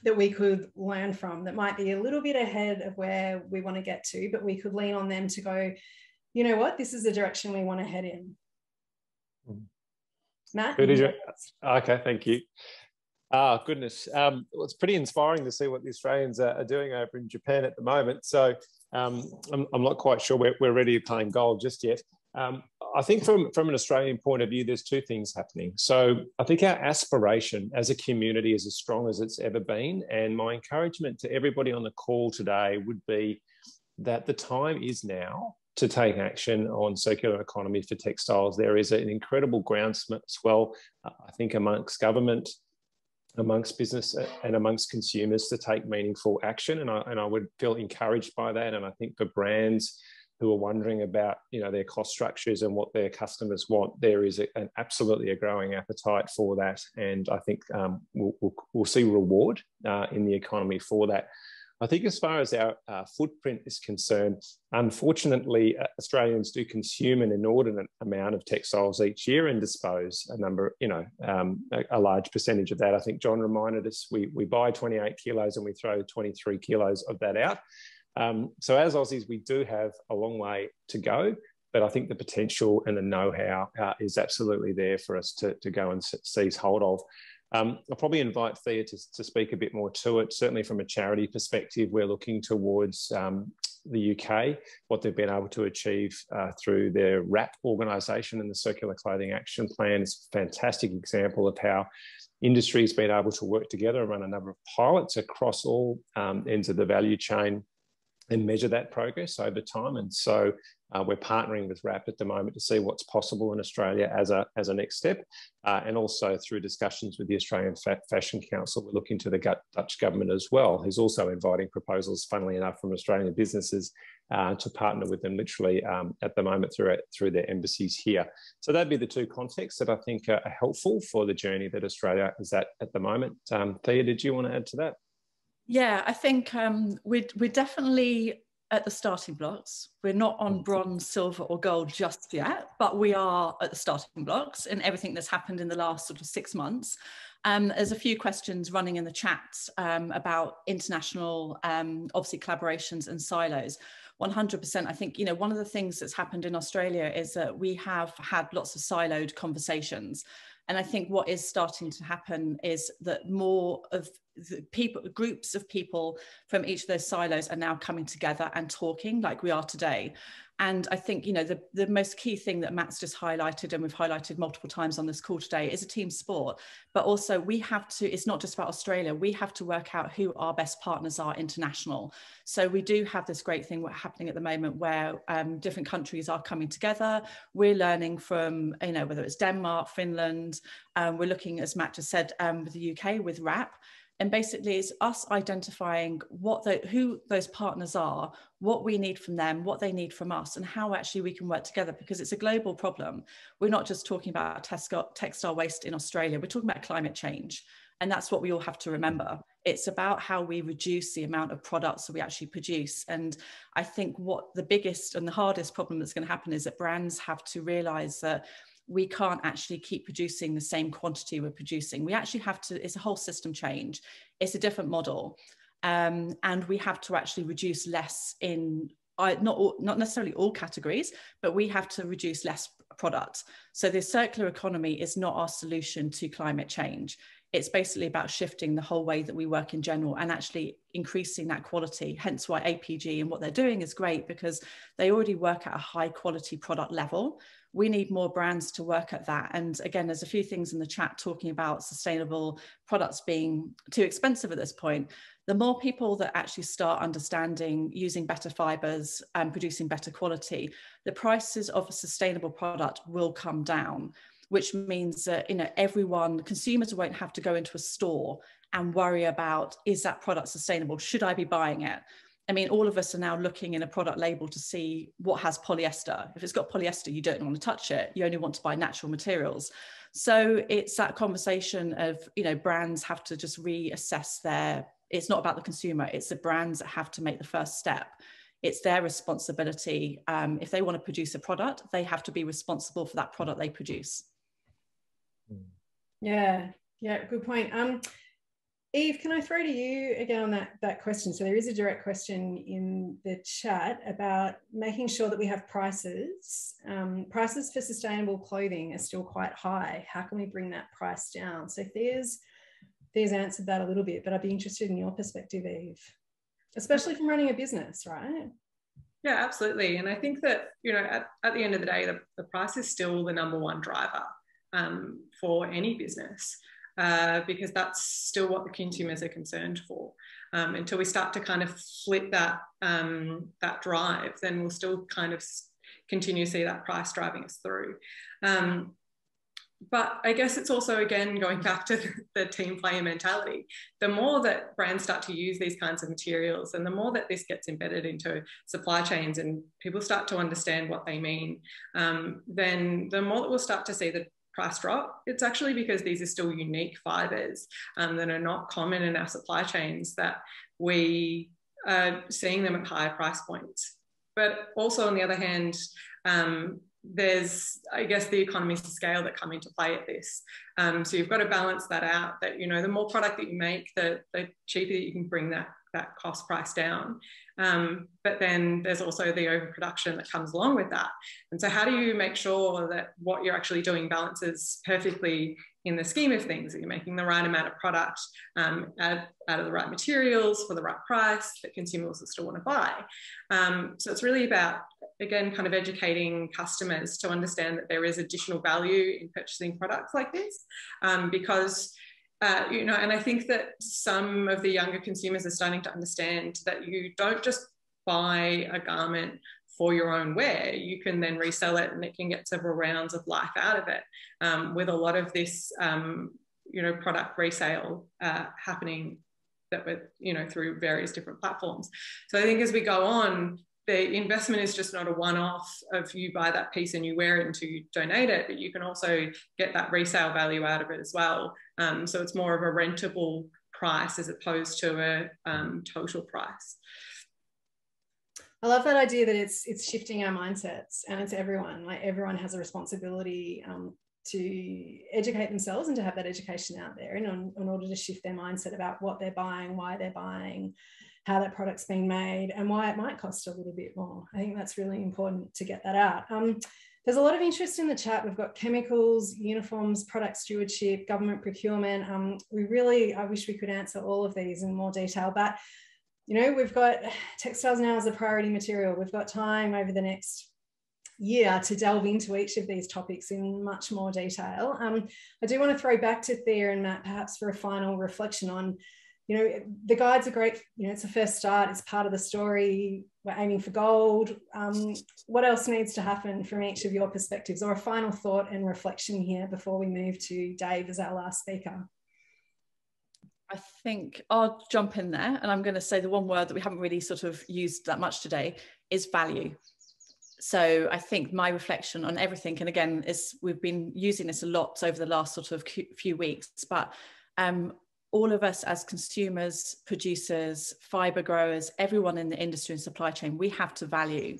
that we could learn from that might be a little bit ahead of where we want to get to, but we could lean on them to go, you know what, this is the direction we want to head in? Matt? Okay, thank you. Goodness. Well, it's pretty inspiring to see what the Australians are doing over in Japan at the moment. So I'm not quite sure we're ready to claim gold just yet. I think from an Australian point of view, there's 2 things happening. So I think our aspiration as a community is as strong as it's ever been. And my encouragement to everybody on the call today would be that the time is now to take action on circular economy for textiles. There is an incredible groundswell, I think, amongst government, amongst business and amongst consumers to take meaningful action. And I would feel encouraged by that. And I think for brands who are wondering about, their cost structures and what their customers want, there is absolutely a growing appetite for that. And I think we'll see reward in the economy for that. I think as far as our footprint is concerned, unfortunately, Australians do consume an inordinate amount of textiles each year and dispose a large percentage of that. I think John reminded us we buy 28 kilos and we throw 23 kilos of that out. So as Aussies, we do have a long way to go, but I think the potential and the know-how is absolutely there for us to go and seize hold of. I'll probably invite Thea to speak a bit more to it. Certainly from a charity perspective, we're looking towards the UK, what they've been able to achieve through their WRAP organisation and the Circular Clothing Action Plan is a fantastic example of how industry's been able to work together and run a number of pilots across all ends of the value chain and measure that progress over time. And so we're partnering with RAP at the moment to see what's possible in Australia as a next step. And also through discussions with the Australian Fashion Council, we're looking to the Dutch government as well, who's also inviting proposals, funnily enough, from Australian businesses to partner with them literally at the moment through their embassies here. So that'd be the two contexts that I think are helpful for the journey that Australia is at the moment. Thea, did you want to add to that? Yeah, I think we're definitely at the starting blocks. We're not on bronze, silver or gold just yet, but we are at the starting blocks in everything that's happened in the last sort of 6 months. There's a few questions running in the chat about international, obviously collaborations and silos. 100%. I think, you know, one of the things that's happened in Australia is that we have had lots of siloed conversations. And I think what is starting to happen is that more of the people, groups of people from each of those silos are now coming together and talking like we are today. And I think, you know, the most key thing that Matt's just highlighted, and we've highlighted multiple times on this call today, is a team sport. But also we have to, it's not just about Australia, we have to work out who our best partners are international. So we do have this great thing happening at the moment where different countries are coming together. We're learning from, you know, whether it's Denmark, Finland, we're looking, as Matt just said, with the UK, with RAP. And basically it's us identifying who those partners are, what we need from them, what they need from us, and how actually we can work together, because it's a global problem. We're not just talking about textile waste in Australia, we're talking about climate change. And that's what we all have to remember. It's about how we reduce the amount of products that we actually produce. And I think what the biggest and the hardest problem that's going to happen is that brands have to realize that we can't actually keep producing the same quantity we're producing. We actually have to, it's a whole system change. It's a different model. And we have to actually reduce less in, not necessarily all categories, but we have to reduce less product. So the circular economy is not our solution to climate change. It's basically about shifting the whole way that we work in general and actually increasing that quality. Hence why APG and what they're doing is great, because they already work at a high quality product level. We need more brands to work at that. And again, there's a few things in the chat talking about sustainable products being too expensive at this point. The more people that actually start understanding using better fibers and producing better quality, the prices of a sustainable product will come down, which means that, you know, consumers won't have to go into a store and worry about, is that product sustainable? Should I be buying it? I mean, all of us are now looking in a product label to see what has polyester. If it's got polyester, you don't want to touch it. You only want to buy natural materials. So it's that conversation of, you know, brands have to just reassess it's not about the consumer. It's the brands that have to make the first step. It's their responsibility. If they want to produce a product, they have to be responsible for that product they produce. Yeah, good point. Eve, can I throw to you again on that question? So there is a direct question in the chat about making sure that we have prices. Prices for sustainable clothing are still quite high. How can we bring that price down? So Thea's answered that a little bit, but I'd be interested in your perspective, Eve, especially from running a business, right? Yeah, absolutely. And I think that, you know, at the end of the day, the price is still the #1 driver for any business. Because that's still what the consumers are concerned for. Until we start to kind of flip that drive, then we'll still kind of continue to see that price driving us through. But I guess it's also, again, going back to the team player mentality. The more that brands start to use these kinds of materials, and the more that this gets embedded into supply chains and people start to understand what they mean, then the more that we'll start to see the price drop. It's actually because these are still unique fibers that are not common in our supply chains, that we are seeing them at higher price points. But also on the other hand, there's, I guess, the economies of scale that come into play at this. So you've got to balance that out, that, you know, the more product that you make, the cheaper that you can bring that cost price down. But then there's also the overproduction that comes along with that. And so how do you make sure that what you're actually doing balances perfectly in the scheme of things, that you're making the right amount of product out of the right materials for the right price that consumers will still want to buy? So it's really about, again, kind of educating customers to understand that there is additional value in purchasing products like this, because you know, and I think that some of the younger consumers are starting to understand that you don't just buy a garment for your own wear, you can then resell it and it can get several rounds of life out of it. With a lot of this, you know, product resale happening that with, you know, through various different platforms. So I think as we go on, the investment is just not a one-off of you buy that piece and you wear it until you donate it, but you can also get that resale value out of it as well. So it's more of a rentable price as opposed to a total price. I love that idea that it's shifting our mindsets, and it's everyone. Like, everyone has a responsibility to educate themselves and to have that education out there in order to shift their mindset about what they're buying, why they're buying, how that product's being made, and why it might cost a little bit more. I think that's really important to get that out. There's a lot of interest in the chat. We've got chemicals, uniforms, product stewardship, government procurement. I wish we could answer all of these in more detail, but you know, we've got textiles now as a priority material. We've got time over the next year to delve into each of these topics in much more detail. I do want to throw back to Thea and Matt, perhaps for a final reflection on, you know, the guides are great. You know, it's a first start. It's part of the story. We're aiming for gold. What else needs to happen from each of your perspectives, or a final thought and reflection here before we move to Dave as our last speaker? I think I'll jump in there, and I'm going to say the one word that we haven't really sort of used that much today is value. So I think my reflection on everything, and again, we've been using this a lot over the last sort of few weeks, but all of us as consumers, producers, fibre growers, everyone in the industry and supply chain, we have to value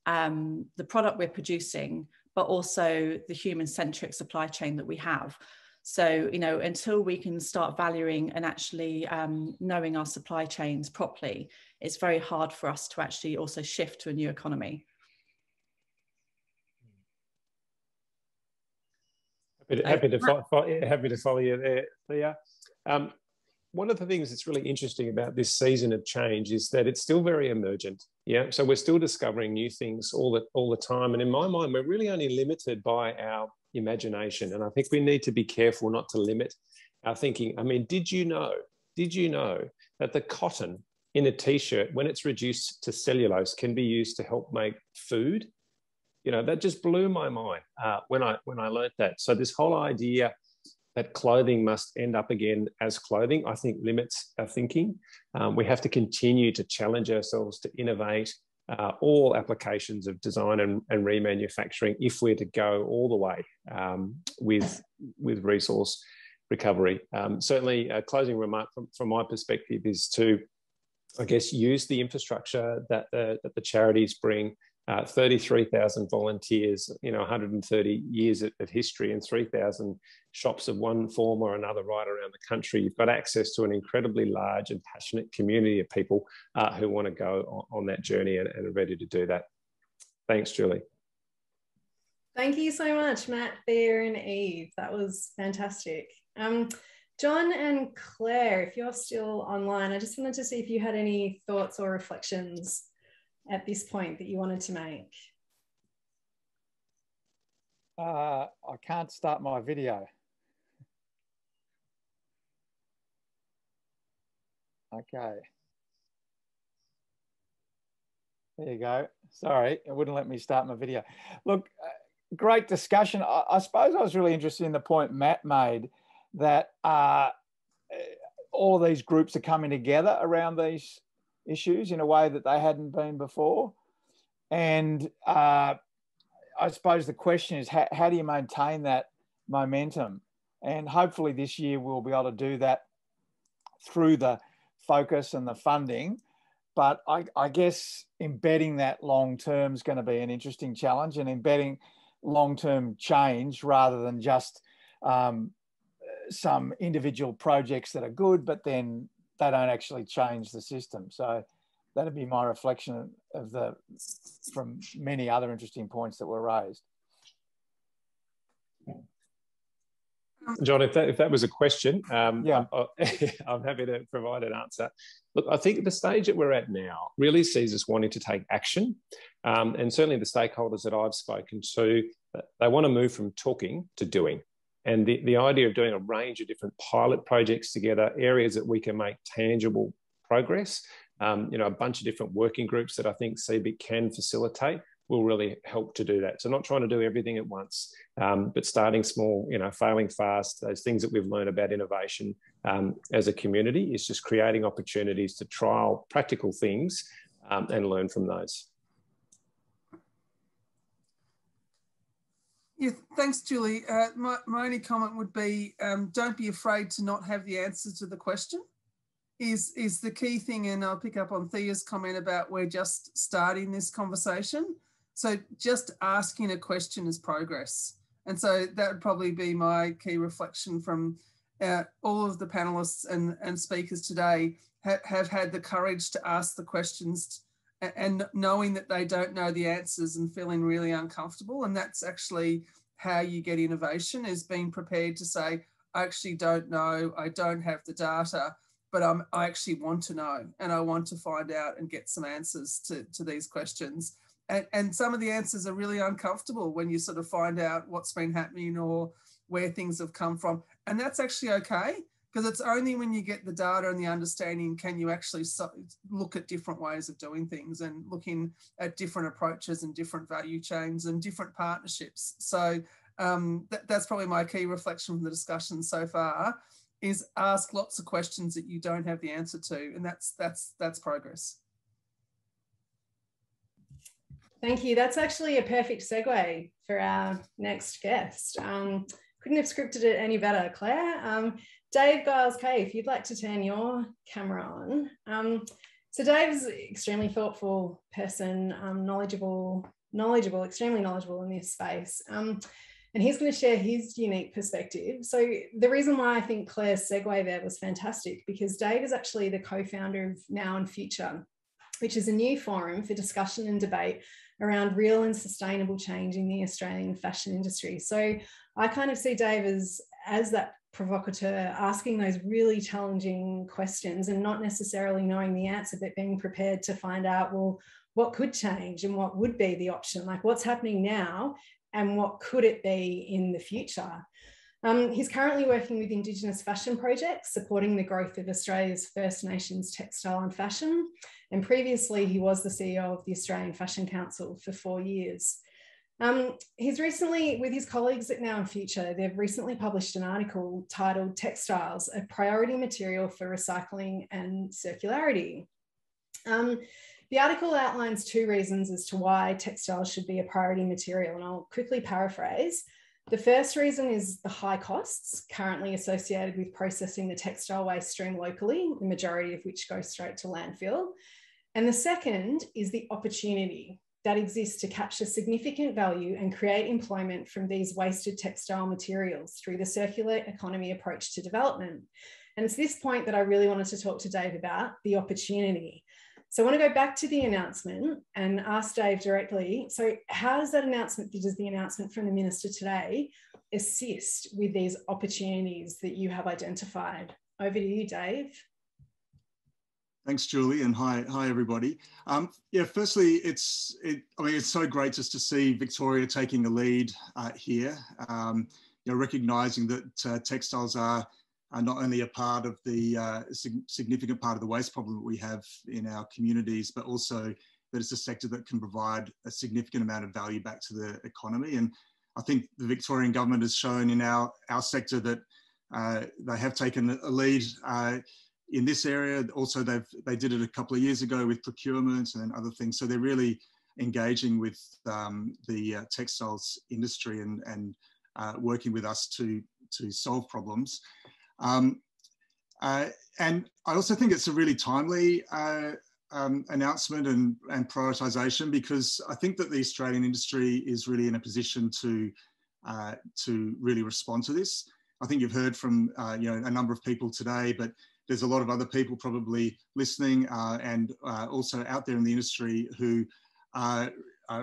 the product we're producing, but also the human-centric supply chain that we have. So, you know, until we can start valuing and actually knowing our supply chains properly, it's very hard for us to actually also shift to a new economy. Happy to follow you there, Thea. One of the things that's really interesting about this season of change is that it's still very emergent. Yeah, so we're still discovering new things all the time, and in my mind, we're really only limited by our imagination, and I think we need to be careful not to limit our thinking. I mean, did you know that the cotton in a t-shirt, when it's reduced to cellulose, can be used to help make food? You know, that just blew my mind when I learned that. So this whole idea that clothing must end up again as clothing, I think limits our thinking. We have to continue to challenge ourselves to innovate all applications of design and remanufacturing if we're to go all the way with resource recovery. Certainly, a closing remark from my perspective is to, I guess, use the infrastructure that the charities bring. 33,000 volunteers, you know, 130 years of history and 3,000 shops of one form or another right around the country. You've got access to an incredibly large and passionate community of people who want to go on that journey and are ready to do that. Thanks, Julie. Thank you so much, Matt, Thea and Eve. That was fantastic. John and Claire, if you're still online, I just wanted to see if you had any thoughts or reflections at this point that you wanted to make. I can't start my video. Okay. There you go. Sorry, it wouldn't let me start my video. Look, great discussion. I suppose I was really interested in the point Matt made that all of these groups are coming together around these issues in a way that they hadn't been before. And I suppose the question is, how do you maintain that momentum? And hopefully this year we'll be able to do that through the focus and the funding. But I guess embedding that long-term is going to be an interesting challenge, and embedding long-term change rather than just some individual projects that are good, but then they don't actually change the system. So that'd be my reflection of from many other interesting points that were raised. John, if that was a question, yeah. I'm happy to provide an answer. Look, I think the stage that we're at now really sees us wanting to take action. And certainly the stakeholders that I've spoken to, they want to move from talking to doing. And the idea of doing a range of different pilot projects together, areas that we can make tangible progress, a bunch of different working groups that I think CBIC can facilitate will really help to do that. So not trying to do everything at once, but starting small, failing fast, those things that we've learned about innovation as a community is just creating opportunities to trial practical things and learn from those. Yeah, thanks, Julie. My only comment would be, don't be afraid to not have the answer to the question is the key thing. And I'll pick up on Thea's comment about we're just starting this conversation. So just asking a question is progress. And so that would probably be my key reflection from all of the panelists and speakers today have had the courage to ask the questions and knowing that they don't know the answers and feeling really uncomfortable. And that's actually how you get innovation, is being prepared to say, I actually don't know, I don't have the data, but I actually want to know, and I want to find out and get some answers to these questions. And some of the answers are really uncomfortable when you sort of find out what's been happening or where things have come from. And that's actually okay, because it's only when you get the data and the understanding can you actually look at different ways of doing things and looking at different approaches and different value chains and different partnerships. So that's probably my key reflection from the discussion so far, is ask lots of questions that you don't have the answer to, and that's progress. Thank you. That's actually a perfect segue for our next guest. Couldn't have scripted it any better, Claire. Dave Giles Kay, if you'd like to turn your camera on. So Dave's an extremely thoughtful person, extremely knowledgeable in this space. And he's going to share his unique perspective. So the reason why I think Claire's segue there was fantastic, because Dave is actually the co-founder of Now and Future, which is a new forum for discussion and debate around real and sustainable change in the Australian fashion industry. So I kind of see Dave as that provocateur, asking those really challenging questions and not necessarily knowing the answer, but being prepared to find out, well, what could change and what would be the option? Like, what's happening now and what could it be in the future? He's currently working with Indigenous fashion projects, supporting the growth of Australia's First Nations textile and fashion. And previously, he was the CEO of the Australian Fashion Council for 4 years. He's recently, with his colleagues at Now and Future, they've recently published an article titled Textiles, a priority material for recycling and circularity. The article outlines 2 reasons as to why textiles should be a priority material, and I'll quickly paraphrase. The first reason is the high costs currently associated with processing the textile waste stream locally, the majority of which goes straight to landfill. And the second is the opportunity that exists to capture significant value and create employment from these wasted textile materials through the circular economy approach to development. And it's this point that I really wanted to talk to Dave about, the opportunity. So I want to go back to the announcement and ask Dave directly, so how does the announcement from the Minister today assist with these opportunities that you have identified? Over to you, Dave. Thanks, Julie, and hi everybody. Yeah, firstly, it's so great just to see Victoria taking the lead here. Recognising that textiles are not only a part of the significant part of the waste problem that we have in our communities, but also that it's a sector that can provide a significant amount of value back to the economy. And I think the Victorian government has shown in our sector that they have taken a lead in this area. Also, they did it a couple of years ago with procurement and other things. So they're really engaging with the textiles industry and working with us to solve problems. And I also think it's a really timely announcement and prioritisation, because I think that the Australian industry is really in a position to really respond to this. I think you've heard from a number of people today, but there's a lot of other people probably listening and also out there in the industry who are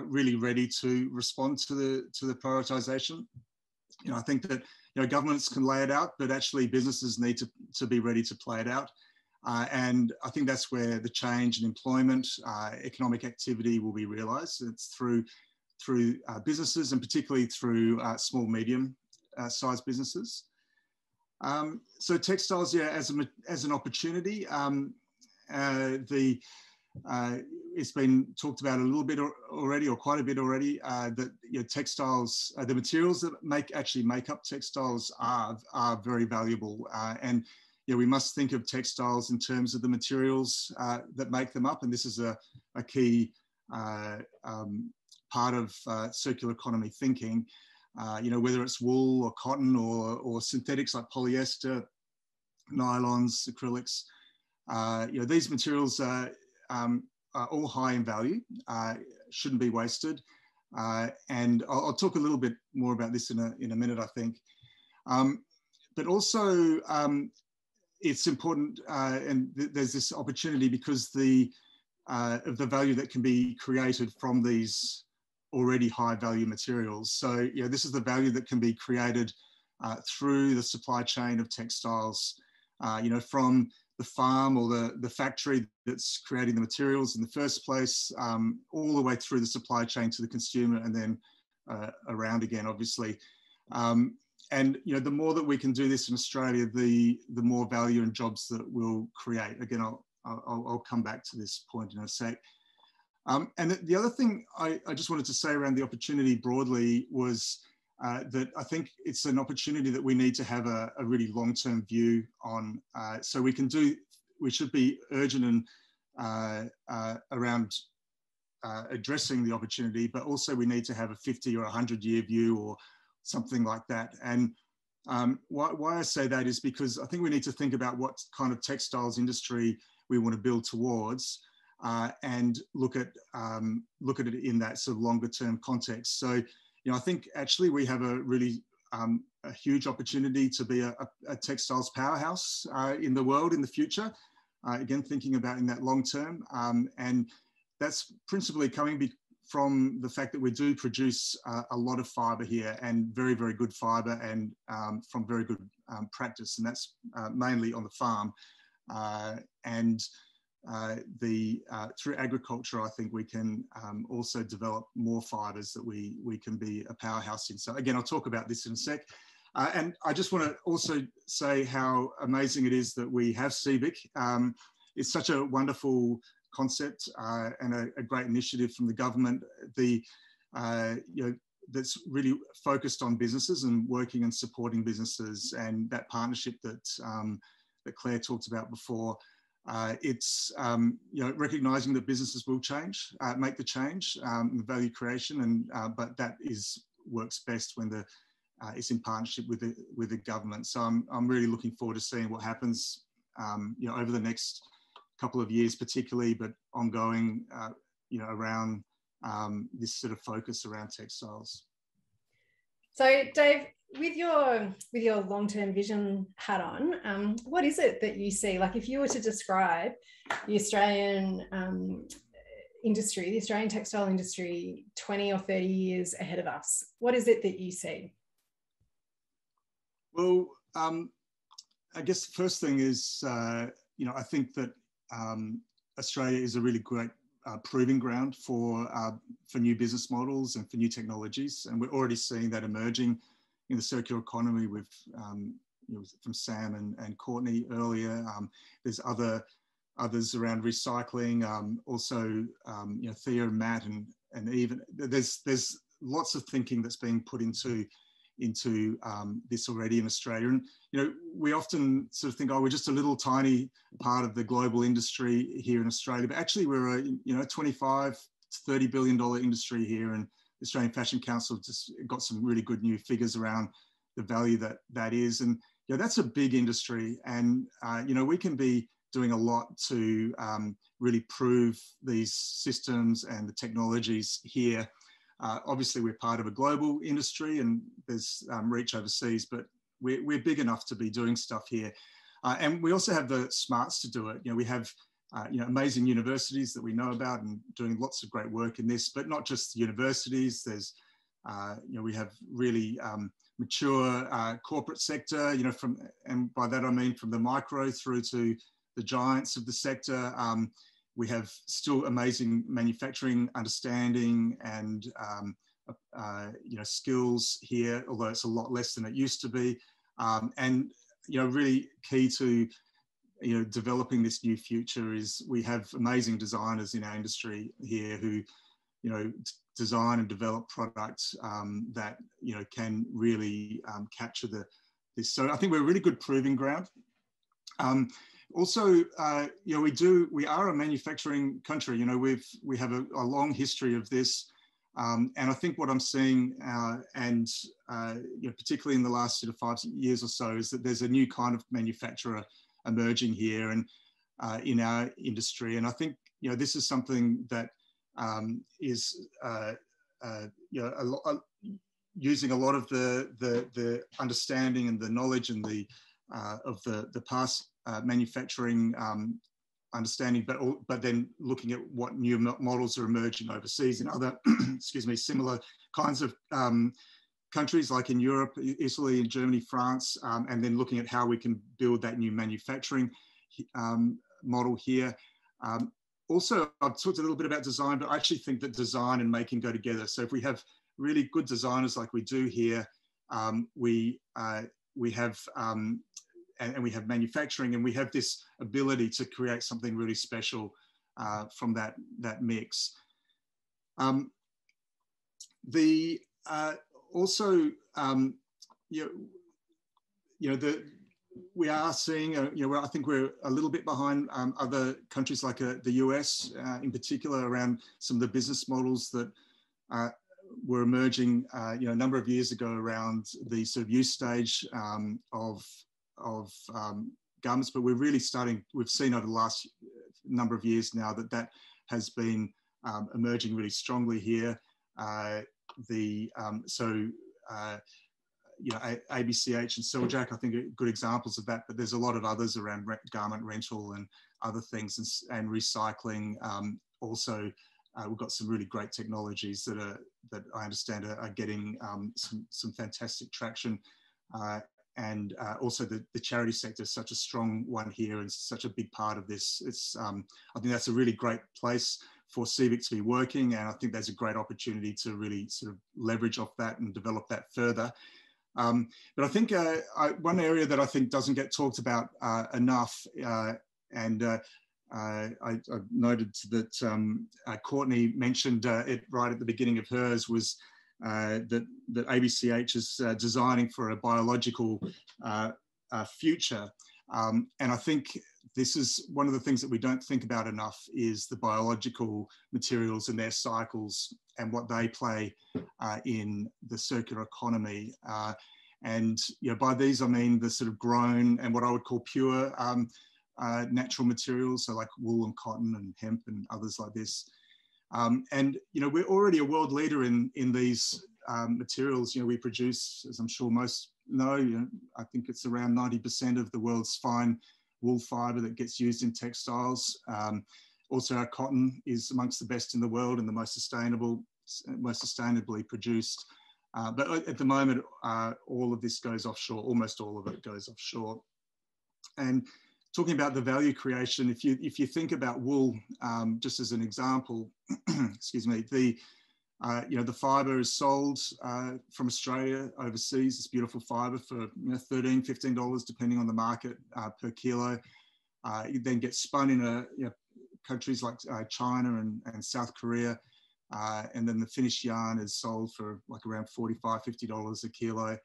really ready to respond to the prioritisation. I think that governments can lay it out, but actually businesses need to be ready to play it out. And I think that's where the change in employment, economic activity will be realised. It's through businesses, and particularly through small, medium sized businesses. So textiles, yeah, as an opportunity, it's been talked about a little bit already, or quite a bit already, that textiles, the materials that actually make up textiles are very valuable, and we must think of textiles in terms of the materials that make them up, and this is a key part of circular economy thinking. Whether it's wool or cotton or synthetics like polyester, nylons, acrylics, these materials are all high in value, shouldn't be wasted. And I'll talk a little bit more about this in a minute, I think. But also, it's important, and there's this opportunity because of the value that can be created from these already high value materials. So, this is the value that can be created through the supply chain of textiles, from the farm or the factory that's creating the materials in the first place, all the way through the supply chain to the consumer, and then around again, obviously. And the more that we can do this in Australia, the more value and jobs that we'll create. Again, I'll come back to this point in a sec. And the other thing I just wanted to say around the opportunity broadly was that I think it's an opportunity that we need to have a really long-term view on. So we should be urgent and around addressing the opportunity, but also we need to have a 50 or 100-year view or something like that. And why I say that is because I think we need to think about what kind of textiles industry we want to build towards, and look at it in that sort of longer-term context. So, I think actually we have a really a huge opportunity to be a textiles powerhouse in the world in the future. Again, thinking about in that long term, and that's principally coming from the fact that we do produce a lot of fibre here, and very, very good fibre, and from very good practice, and that's mainly on the farm. And through agriculture, I think we can also develop more fibres that we can be a powerhouse in. So again, I'll talk about this in a sec. And I just want to also say how amazing it is that we have CBIC. It's such a wonderful concept and a great initiative from the government. That's really focused on businesses and working and supporting businesses, and that partnership that Claire talked about before. It's recognising that businesses will change, make the change, the value creation, and but that works best when it's in partnership with the government. So I'm really looking forward to seeing what happens, over the next couple of years, particularly, but ongoing, around this sort of focus around textiles. So, Dave, with your long-term vision hat on, what is it that you see? Like, if you were to describe the Australian industry, the Australian textile industry 20 or 30 years ahead of us, what is it that you see? Well, I guess the first thing is, I think that Australia is a really great proving ground for new business models and for new technologies, and we're already seeing that emerging in the circular economy with from Sam and Courtney earlier. There's others around recycling, also Thea and Matt, and even there's lots of thinking that's being put into this already in Australia. And we often sort of think, oh, we're just a little tiny part of the global industry here in Australia, but actually we're a $25 to $30 billion industry here, and the Australian Fashion Council just got some really good new figures around the value that is. And that's a big industry, and we can be doing a lot to really prove these systems and the technologies here. Obviously, we're part of a global industry, and there's reach overseas, but we're big enough to be doing stuff here. And we also have the smarts to do it. We have amazing universities that we know about and doing lots of great work in this, but not just universities. There's, we have really mature corporate sector, and by that I mean from the micro through to the giants of the sector. We have still amazing manufacturing understanding and skills here, although it's a lot less than it used to be. And really key to developing this new future is we have amazing designers in our industry here who, design and develop products that, can really capture this. So I think we're a really good proving ground. Also, we are a manufacturing country. We have a long history of this. And I think what I'm seeing, particularly in the last sort of 5 years or so, is that there's a new kind of manufacturer emerging here and in our industry. And I think this is something that is using a lot of the understanding and the knowledge and of the past manufacturing understanding, but then looking at what new models are emerging overseas in other, similar kinds of countries like in Europe, Italy, and Germany, France, and then looking at how we can build that new manufacturing model here. Also, I've talked a little bit about design, but I actually think that design and making go together. So if we have really good designers like we do here, we have and we have manufacturing, and we have this ability to create something really special from that mix. We are seeing, I think we're a little bit behind other countries like the US, in particular, around some of the business models that were emerging, a number of years ago around the sort of use stage of garments. But we're really we've seen over the last number of years now that has been emerging really strongly here. ABCH and Seljack, I think, are good examples of that, but there's a lot of others around garment rental and other things, and recycling. Also, we've got some really great technologies that I understand are getting some fantastic traction. And also the charity sector is such a strong one here and such a big part of this. I think that's a really great place for CVIC to be working, and I think there's a great opportunity to really sort of leverage off that and develop that further. But I think one area that I think doesn't get talked about enough, and I noted that Courtney mentioned it right at the beginning of hers, was that ABCH is designing for a biological future. And I think this is one of the things that we don't think about enough, is the biological materials and their cycles and what they play in the circular economy. And by these, I mean the sort of grown and what I would call pure natural materials, so like wool and cotton and hemp and others like this. And we're already a world leader in these materials. We produce, as I'm sure most know, I think it's around 90% of the world's fine wool fibre that gets used in textiles. Also, our cotton is amongst the best in the world and the most sustainably produced. But at the moment, all of this goes offshore. Almost all of it goes offshore. And talking about the value creation, if you think about wool, just as an example, excuse me, the fibre is sold from Australia overseas. It's beautiful fibre for $13, $15, depending on the market, per kilo. It then gets spun in countries like China and South Korea. And then the finished yarn is sold for like around $45, $50 a kilo.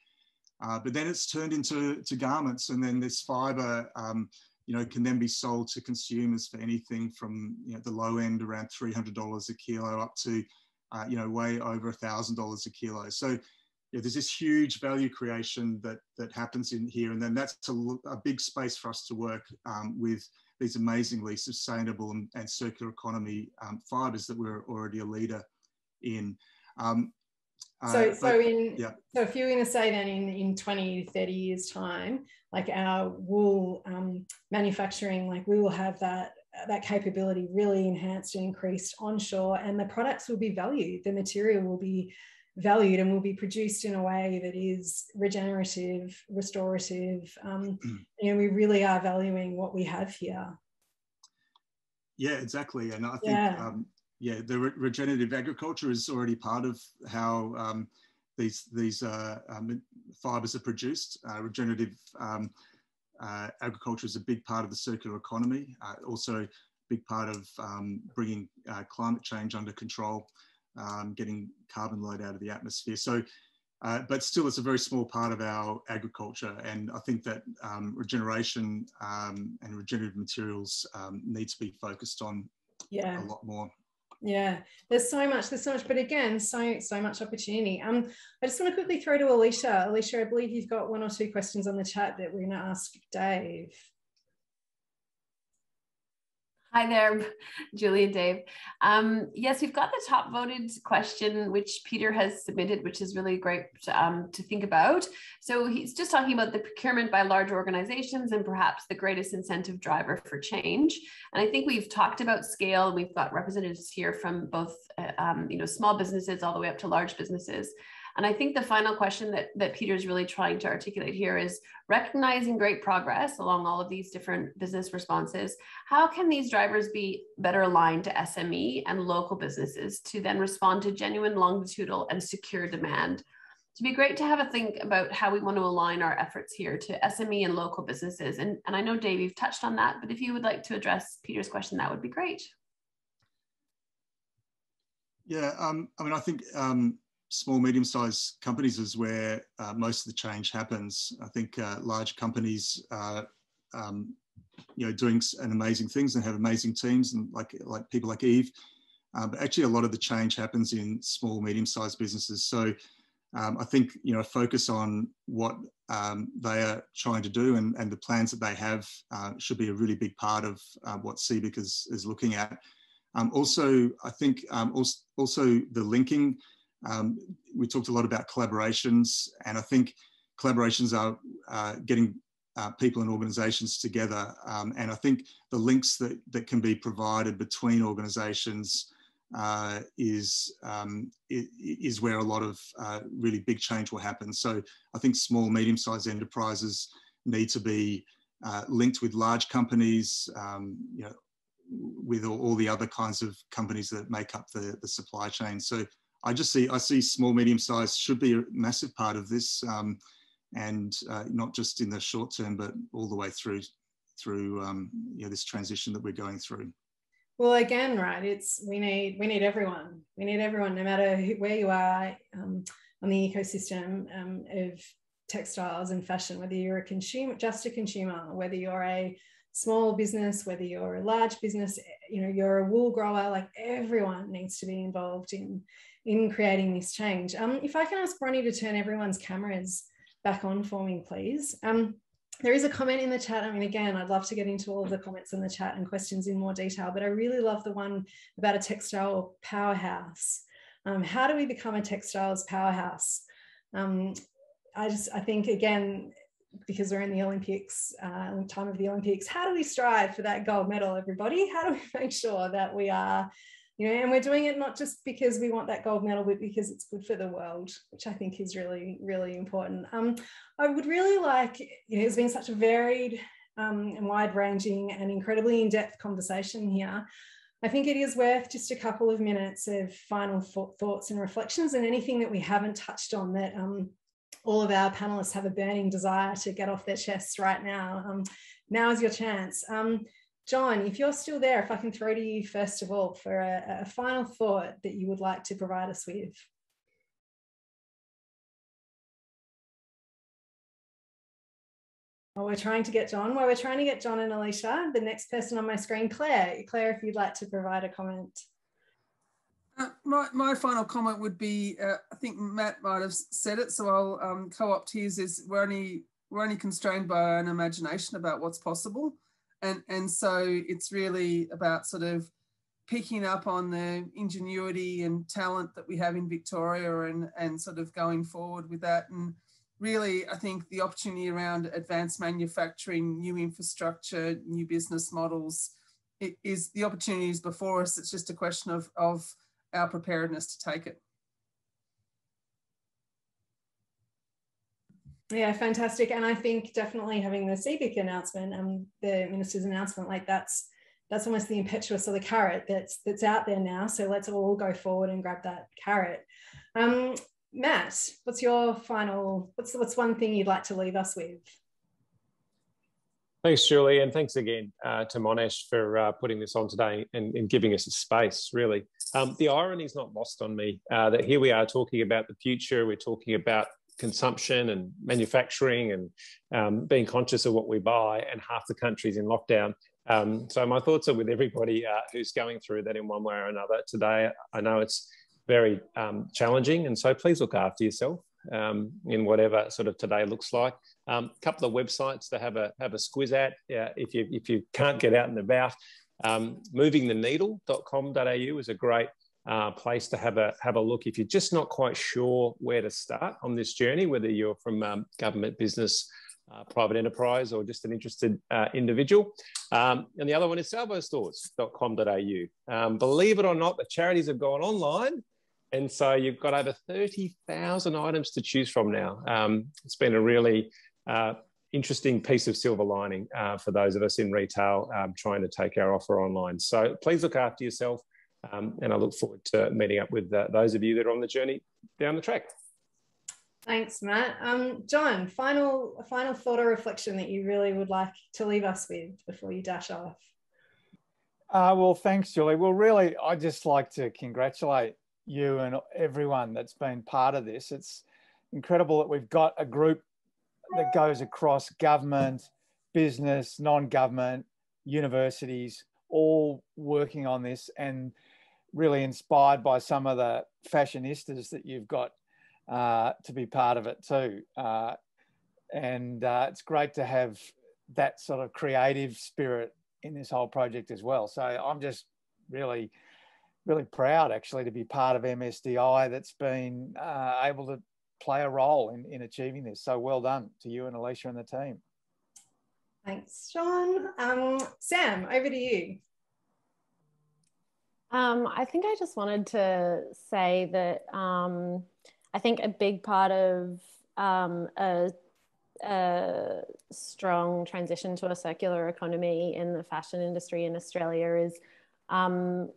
But then it's turned into garments, and then this fibre can then be sold to consumers for anything from the low end around $300 a kilo up to way over $1,000 a kilo. So there's this huge value creation that happens in here, and then that's a big space for us to work with these amazingly sustainable and circular economy fibres that we're already a leader in. So if you're going to say then in 20, 30 years time, like our wool manufacturing, like we will have that capability really enhanced and increased onshore, and the products will be valued, the material will be valued and will be produced in a way that is regenerative, restorative. We really are valuing what we have here. Yeah, exactly. And I think, the regenerative agriculture is already part of how these fibres are produced. Regenerative agriculture is a big part of the circular economy, also a big part of bringing climate change under control, getting carbon load out of the atmosphere. So, but still, it's a very small part of our agriculture. And I think that regeneration and regenerative materials need to be focused on a lot more. Yeah, there's so much, but again, so much opportunity. I just want to quickly throw to Alicia. Alicia, I believe you've got 1 or 2 questions on the chat that we're going to ask Dave. Hi there, Julie and Dave. Yes, we've got the top voted question, which Peter has submitted, which is really great to think about. So he's just talking about the procurement by large organizations and perhaps the greatest incentive driver for change. And I think we've talked about scale. We've got representatives here from both small businesses all the way up to large businesses. And I think the final question that Peter's really trying to articulate here is recognizing great progress along all of these different business responses. How can these drivers be better aligned to SME and local businesses to then respond to genuine longitudinal and secure demand? It'd be great to have a think about how we want to align our efforts here to SME and local businesses. And I know, Dave, you've touched on that, but if you would like to address Peter's question, that would be great. Yeah, I mean, I think small, medium-sized companies is where most of the change happens. I think large companies are, doing amazing things and have amazing teams, and like people like Eve. But actually, a lot of the change happens in small, medium-sized businesses. So I think focus on what they are trying to do and the plans that they have should be a really big part of what CBIC is looking at. Also, I think also the linking. We talked a lot about collaborations, and I think collaborations are getting people and organisations together. And I think the links that can be provided between organisations is where a lot of really big change will happen. So I think small, medium-sized enterprises need to be linked with large companies, with all the other kinds of companies that make up the supply chain. So I see small, medium-sized should be a massive part of this, and not just in the short term, but all the way through this transition that we're going through. Well, again, right, we need everyone. We need everyone, no matter where you are on the ecosystem of textiles and fashion, whether you're a consumer, just a consumer, whether you're a small business, whether you're a large business, you're a wool grower, like everyone needs to be involved in creating this change. If I can ask Bronnie to turn everyone's cameras back on for me, please. There is a comment in the chat. I mean, again, I'd love to get into all of the comments in the chat and questions in more detail, but I really love the one about a textile powerhouse. How do we become a textiles powerhouse? I think, again, because we're in the Olympics, time of the Olympics, how do we strive for that gold medal, everybody? How do we make sure that we are, and we're doing it not just because we want that gold medal, but because it's good for the world, which I think is really, really important. I would really like, it's been such a varied and wide-ranging and incredibly in-depth conversation here. I think it is worth just a couple of minutes of final thoughts and reflections, and anything that we haven't touched on that all of our panelists have a burning desire to get off their chests right now. Now is your chance. John, if you're still there, if I can throw to you first of all for a final thought that you would like to provide us with. While we're trying to get John and Alicia, the next person on my screen, Claire. Claire, if you'd like to provide a comment. My final comment would be, I think Matt might have said it, so I'll co-opt his, is we're only constrained by our own imagination about what's possible. And so it's really about sort of picking up on the ingenuity and talent that we have in Victoria and sort of going forward with that. And really, I think the opportunity around advanced manufacturing, new infrastructure, new business models, the opportunity is before us. It's just a question of our preparedness to take it. Yeah, fantastic. And I think definitely having the CBIC announcement and the minister's announcement, like that's almost the impetus or the carrot that's out there now. So let's all go forward and grab that carrot. Matt, what's your final, what's one thing you'd like to leave us with? Thanks, Julie, and thanks again to Monash for putting this on today and giving us a space, really. The irony is not lost on me that here we are talking about the future, we're talking about consumption and manufacturing and being conscious of what we buy, and half the country's in lockdown. So my thoughts are with everybody who's going through that in one way or another today. I know it's very challenging, and so please look after yourself in whatever sort of today looks like. Couple of websites to have a squiz at if you can't get out and about. Movingtheneedle.com.au is a great place to have a look if you're just not quite sure where to start on this journey, whether you're from government, business, private enterprise, or just an interested individual. And the other one is salvostores.com.au. Believe it or not, the charities have gone online, and so you've got over 30,000 items to choose from now. It's been a really interesting piece of silver lining for those of us in retail trying to take our offer online. So please look after yourself, and I look forward to meeting up with those of you that are on the journey down the track. Thanks, Matt. John, final thought or reflection that you really would like to leave us with before you dash off? Well, thanks, Julie. Well, really, I'd just like to congratulate you and everyone that's been part of this. It's incredible that we've got a group that goes across government, business, non-government, universities, all working on this, and really inspired by some of the fashionistas that you've got to be part of it too. It's great to have that sort of creative spirit in this whole project as well. So I'm just really proud actually to be part of MSDI that's been able to play a role in achieving this. So well done to you and Alicia and the team. Thanks, John. Sam, over to you. I think I just wanted to say that I think a big part of a strong transition to a circular economy in the fashion industry in Australia is, and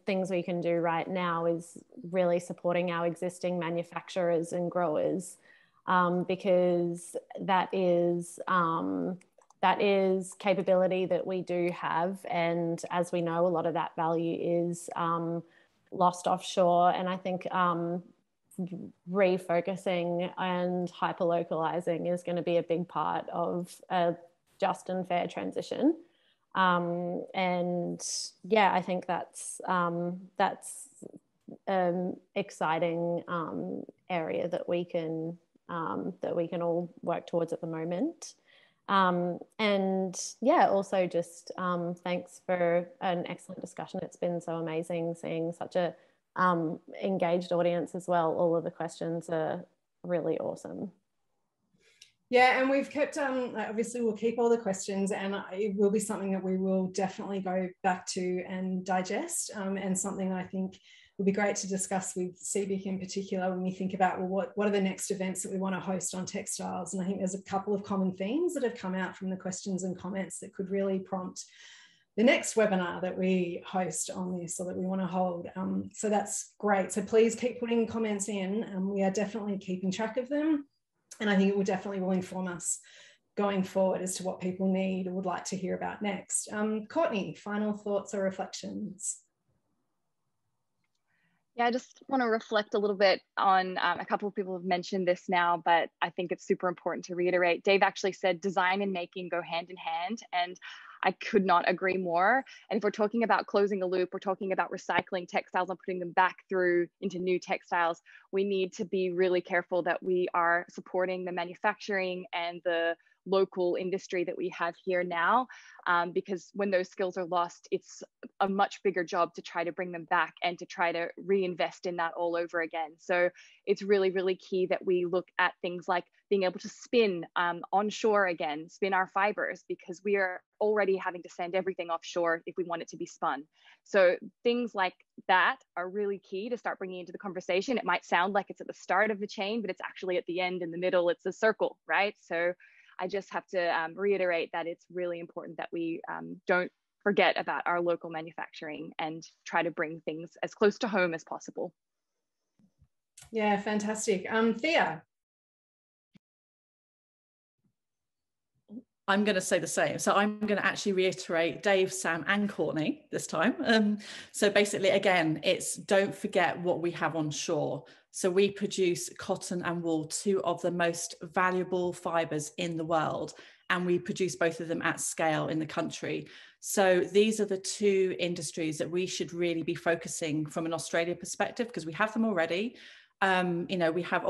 things we can do right now, is really supporting our existing manufacturers and growers, because that is capability that we do have. And as we know, a lot of that value is lost offshore. And I think refocusing and hyper-localizing is going to be a big part of a just and fair transition. And yeah, I think that's exciting area that we can all work towards at the moment. And yeah, also just thanks for an excellent discussion. It's been so amazing seeing such a engaged audience as well. All of the questions are really awesome. Yeah, and we've kept, obviously we'll keep all the questions, and it will be something that we will definitely go back to and digest, and something I think would be great to discuss with CBIC in particular when we think about, well, what are the next events that we want to host on textiles. And I think there's a couple of common themes that have come out from the questions and comments that could really prompt the next webinar that we host on this, or that we want to hold. So that's great. So please keep putting comments in. We are definitely keeping track of them. And I think it will definitely inform us going forward as to what people need or would like to hear about next. Courtney, final thoughts or reflections? Yeah, I just want to reflect a little bit on a couple of people have mentioned this now, but I think it's super important to reiterate. Dave actually said design and making go hand in hand, and I could not agree more. And if we're talking about closing a loop, we're talking about recycling textiles and putting them back through into new textiles, we need to be really careful that we are supporting the manufacturing and the local industry that we have here now, because when those skills are lost, it's a much bigger job to try to bring them back and to try to reinvest in that all over again. So it's really, really key that we look at things like being able to spin onshore again, spin our fibers, because we are already having to send everything offshore if we want it to be spun. So things like that are really key to start bringing into the conversation. It might sound like it's at the start of the chain, but it's actually at the end, in the middle, it's a circle, right? So I just have to reiterate that it's really important that we don't forget about our local manufacturing and try to bring things as close to home as possible. Yeah, fantastic. Thea. I'm going to say the same. So I'm going to actually reiterate Dave, Sam and Courtney this time. So basically, again, it's don't forget what we have on shore. So we produce cotton and wool, two of the most valuable fibres in the world, and we produce both of them at scale in the country. So these are the two industries that we should really be focusing from an Australia perspective, because we have them already. You know, we have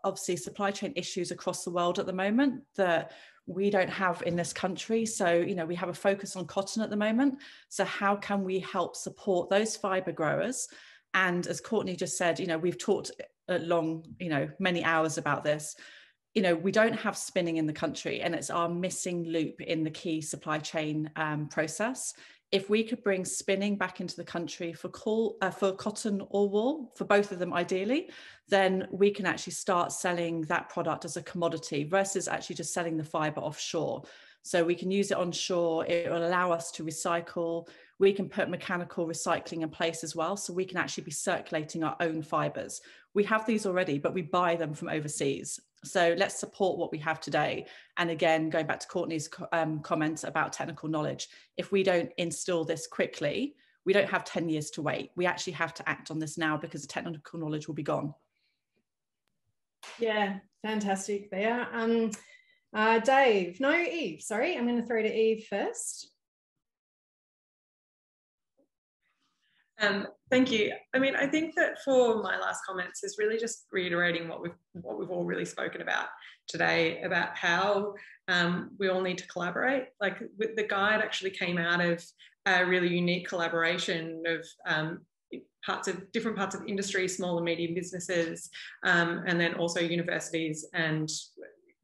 obviously supply chain issues across the world at the moment that we don't have in this country. So, you know, we have a focus on cotton at the moment. So how can we help support those fibre growers? And as Courtney just said, you know, we've talked long, you know, many hours about this. You know, we don't have spinning in the country, and it's our missing loop in the key supply chain process. If we could bring spinning back into the country for cotton or wool, for both of them ideally, then we can actually start selling that product as a commodity versus actually just selling the fibre offshore. So we can use it onshore. It will allow us to recycle. We can put mechanical recycling in place as well. So we can actually be circulating our own fibres. We have these already, but we buy them from overseas. So let's support what we have today. And again, going back to Courtney's comment about technical knowledge, if we don't instill this quickly, we don't have 10 years to wait. We actually have to act on this now, because the technical knowledge will be gone. Yeah, fantastic there. Dave, no, Eve, sorry. I'm going to throw to Eve first. Thank you. I mean, I think that for my last comments is really just reiterating what we've all really spoken about today, about how we all need to collaborate. Like the guide actually came out of a really unique collaboration of different parts of industry, small and medium businesses, and then also universities and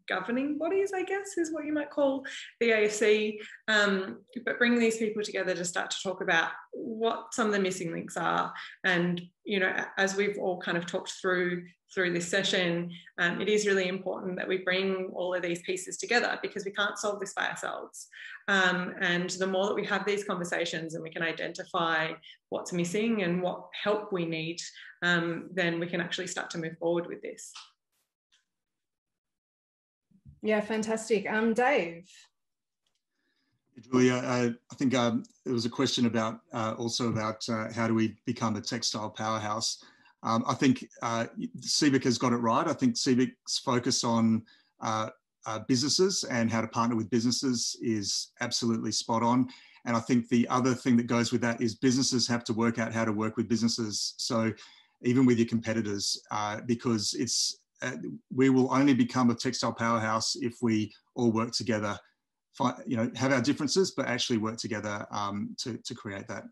governing bodies, I guess, is what you might call the AFC, but bringing these people together to start to talk about what some of the missing links are. And, you know, as we've all kind of talked through this session, it is really important that we bring all of these pieces together, because we can't solve this by ourselves. And the more that we have these conversations and we can identify what's missing and what help we need, then we can actually start to move forward with this. Yeah, fantastic. Dave. Julia, I think there was a question about also about how do we become a textile powerhouse. I think CBIC has got it right. I think CBIC's focus on businesses and how to partner with businesses is absolutely spot on. And I think the other thing that goes with that is businesses have to work out how to work with businesses. So even with your competitors, because it's we will only become a textile powerhouse if we all work together, you know, have our differences, but actually work together to create that.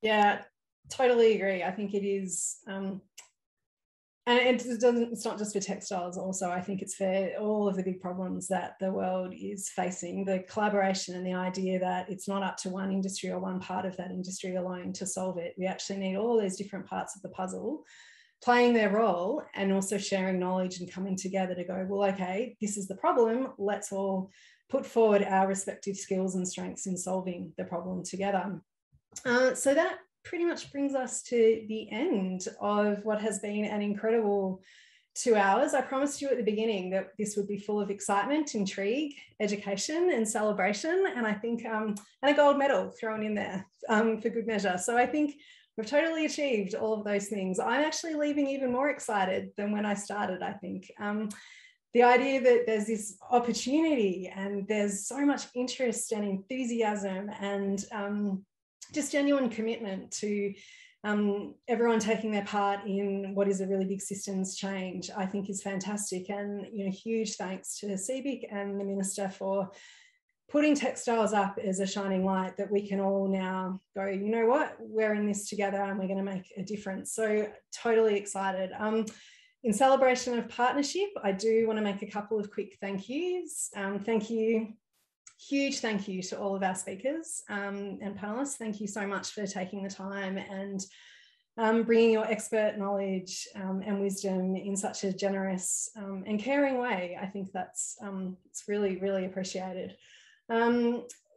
Yeah, totally agree. I think it is, and it's not just for textiles also. I think it's for all of the big problems that the world is facing, the collaboration and the idea that it's not up to one industry or one part of that industry alone to solve it. We actually need all those different parts of the puzzle playing their role and also sharing knowledge and coming together to go, well, okay, this is the problem. Let's all put forward our respective skills and strengths in solving the problem together. So that pretty much brings us to the end of what has been an incredible 2 hours. I promised you at the beginning that this would be full of excitement, intrigue, education and celebration. And I think, and a gold medal thrown in there for good measure. So I think we've totally achieved all of those things. I'm actually leaving even more excited than when I started, I think. The idea that there's this opportunity and there's so much interest and enthusiasm and just genuine commitment to everyone taking their part in what is a really big systems change, I think is fantastic. And, you know, huge thanks to CBIC and the Minister for putting textiles up as a shining light that we can all now go, you know what, we're in this together and we're going to make a difference. So totally excited. In celebration of partnership, I do want to make a couple of quick thank yous. Thank you. Huge thank you to all of our speakers and panelists. Thank you so much for taking the time and bringing your expert knowledge and wisdom in such a generous and caring way. I think that's it's really, really appreciated.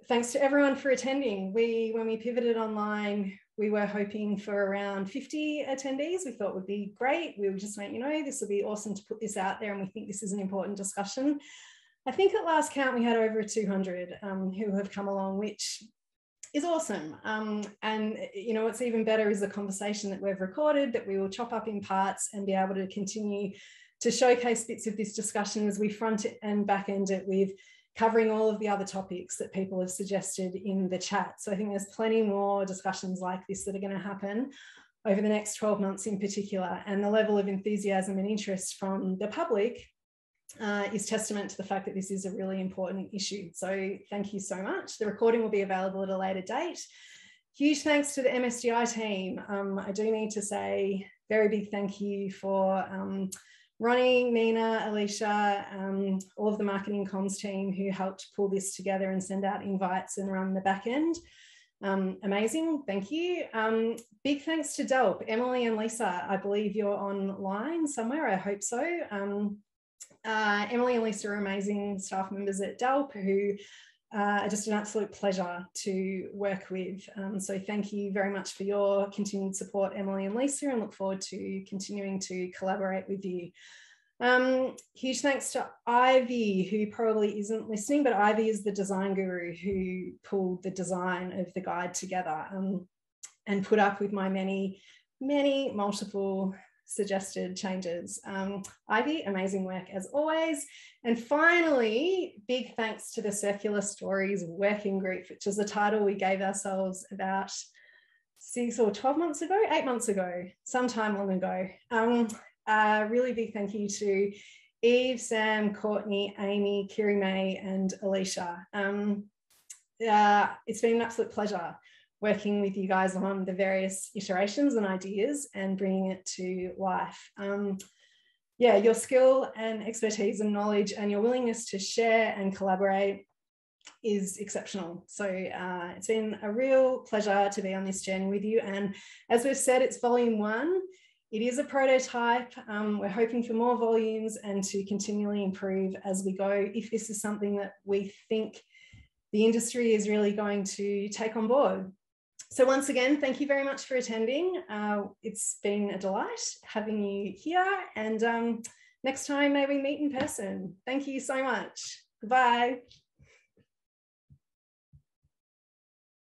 Thanks to everyone for attending. When we pivoted online, we were hoping for around 50 attendees. We thought would be great. We were just like, you know, this would be awesome to put this out there, and we think this is an important discussion. I think at last count we had over 200 who have come along, which is awesome. And you know, what's even better is the conversation that we've recorded, that we will chop up in parts and be able to continue to showcase bits of this discussion as we front it and back end it with covering all of the other topics that people have suggested in the chat. So I think there's plenty more discussions like this that are going to happen over the next 12 months in particular. And the level of enthusiasm and interest from the public is testament to the fact that this is a really important issue. So thank you so much. The recording will be available at a later date. Huge thanks to the MSDI team. I do need to say very big thank you for Ronnie, Nina, Alicia, all of the marketing comms team who helped pull this together and send out invites and run the back end. Amazing, thank you. Big thanks to DELP, Emily and Lisa. I believe you're online somewhere, I hope so. Emily and Lisa are amazing staff members at DELP who are just an absolute pleasure to work with. So thank you very much for your continued support, Emily and Lisa, and look forward to continuing to collaborate with you. Huge thanks to Ivy, who probably isn't listening, but Ivy is the design guru who pulled the design of the guide together and put up with my many multiple suggested changes. Ivy, amazing work as always. And finally, big thanks to the Circular Stories Working Group, which is the title we gave ourselves about 6 or 12 months ago, 8 months ago, sometime long ago. Really big thank you to Eve, Sam, Courtney, Amy, Kiri May, and Alicia. It's been an absolute pleasure working with you guys on the various iterations and ideas and bringing it to life. Yeah, your skill and expertise and knowledge and your willingness to share and collaborate is exceptional. So it's been a real pleasure to be on this journey with you. And as we've said, it's volume 1. It is a prototype. We're hoping for more volumes and to continually improve as we go, if this is something that we think the industry is really going to take on board. So once again, thank you very much for attending. It's been a delight having you here, and next time may we meet in person. Thank you so much. Goodbye.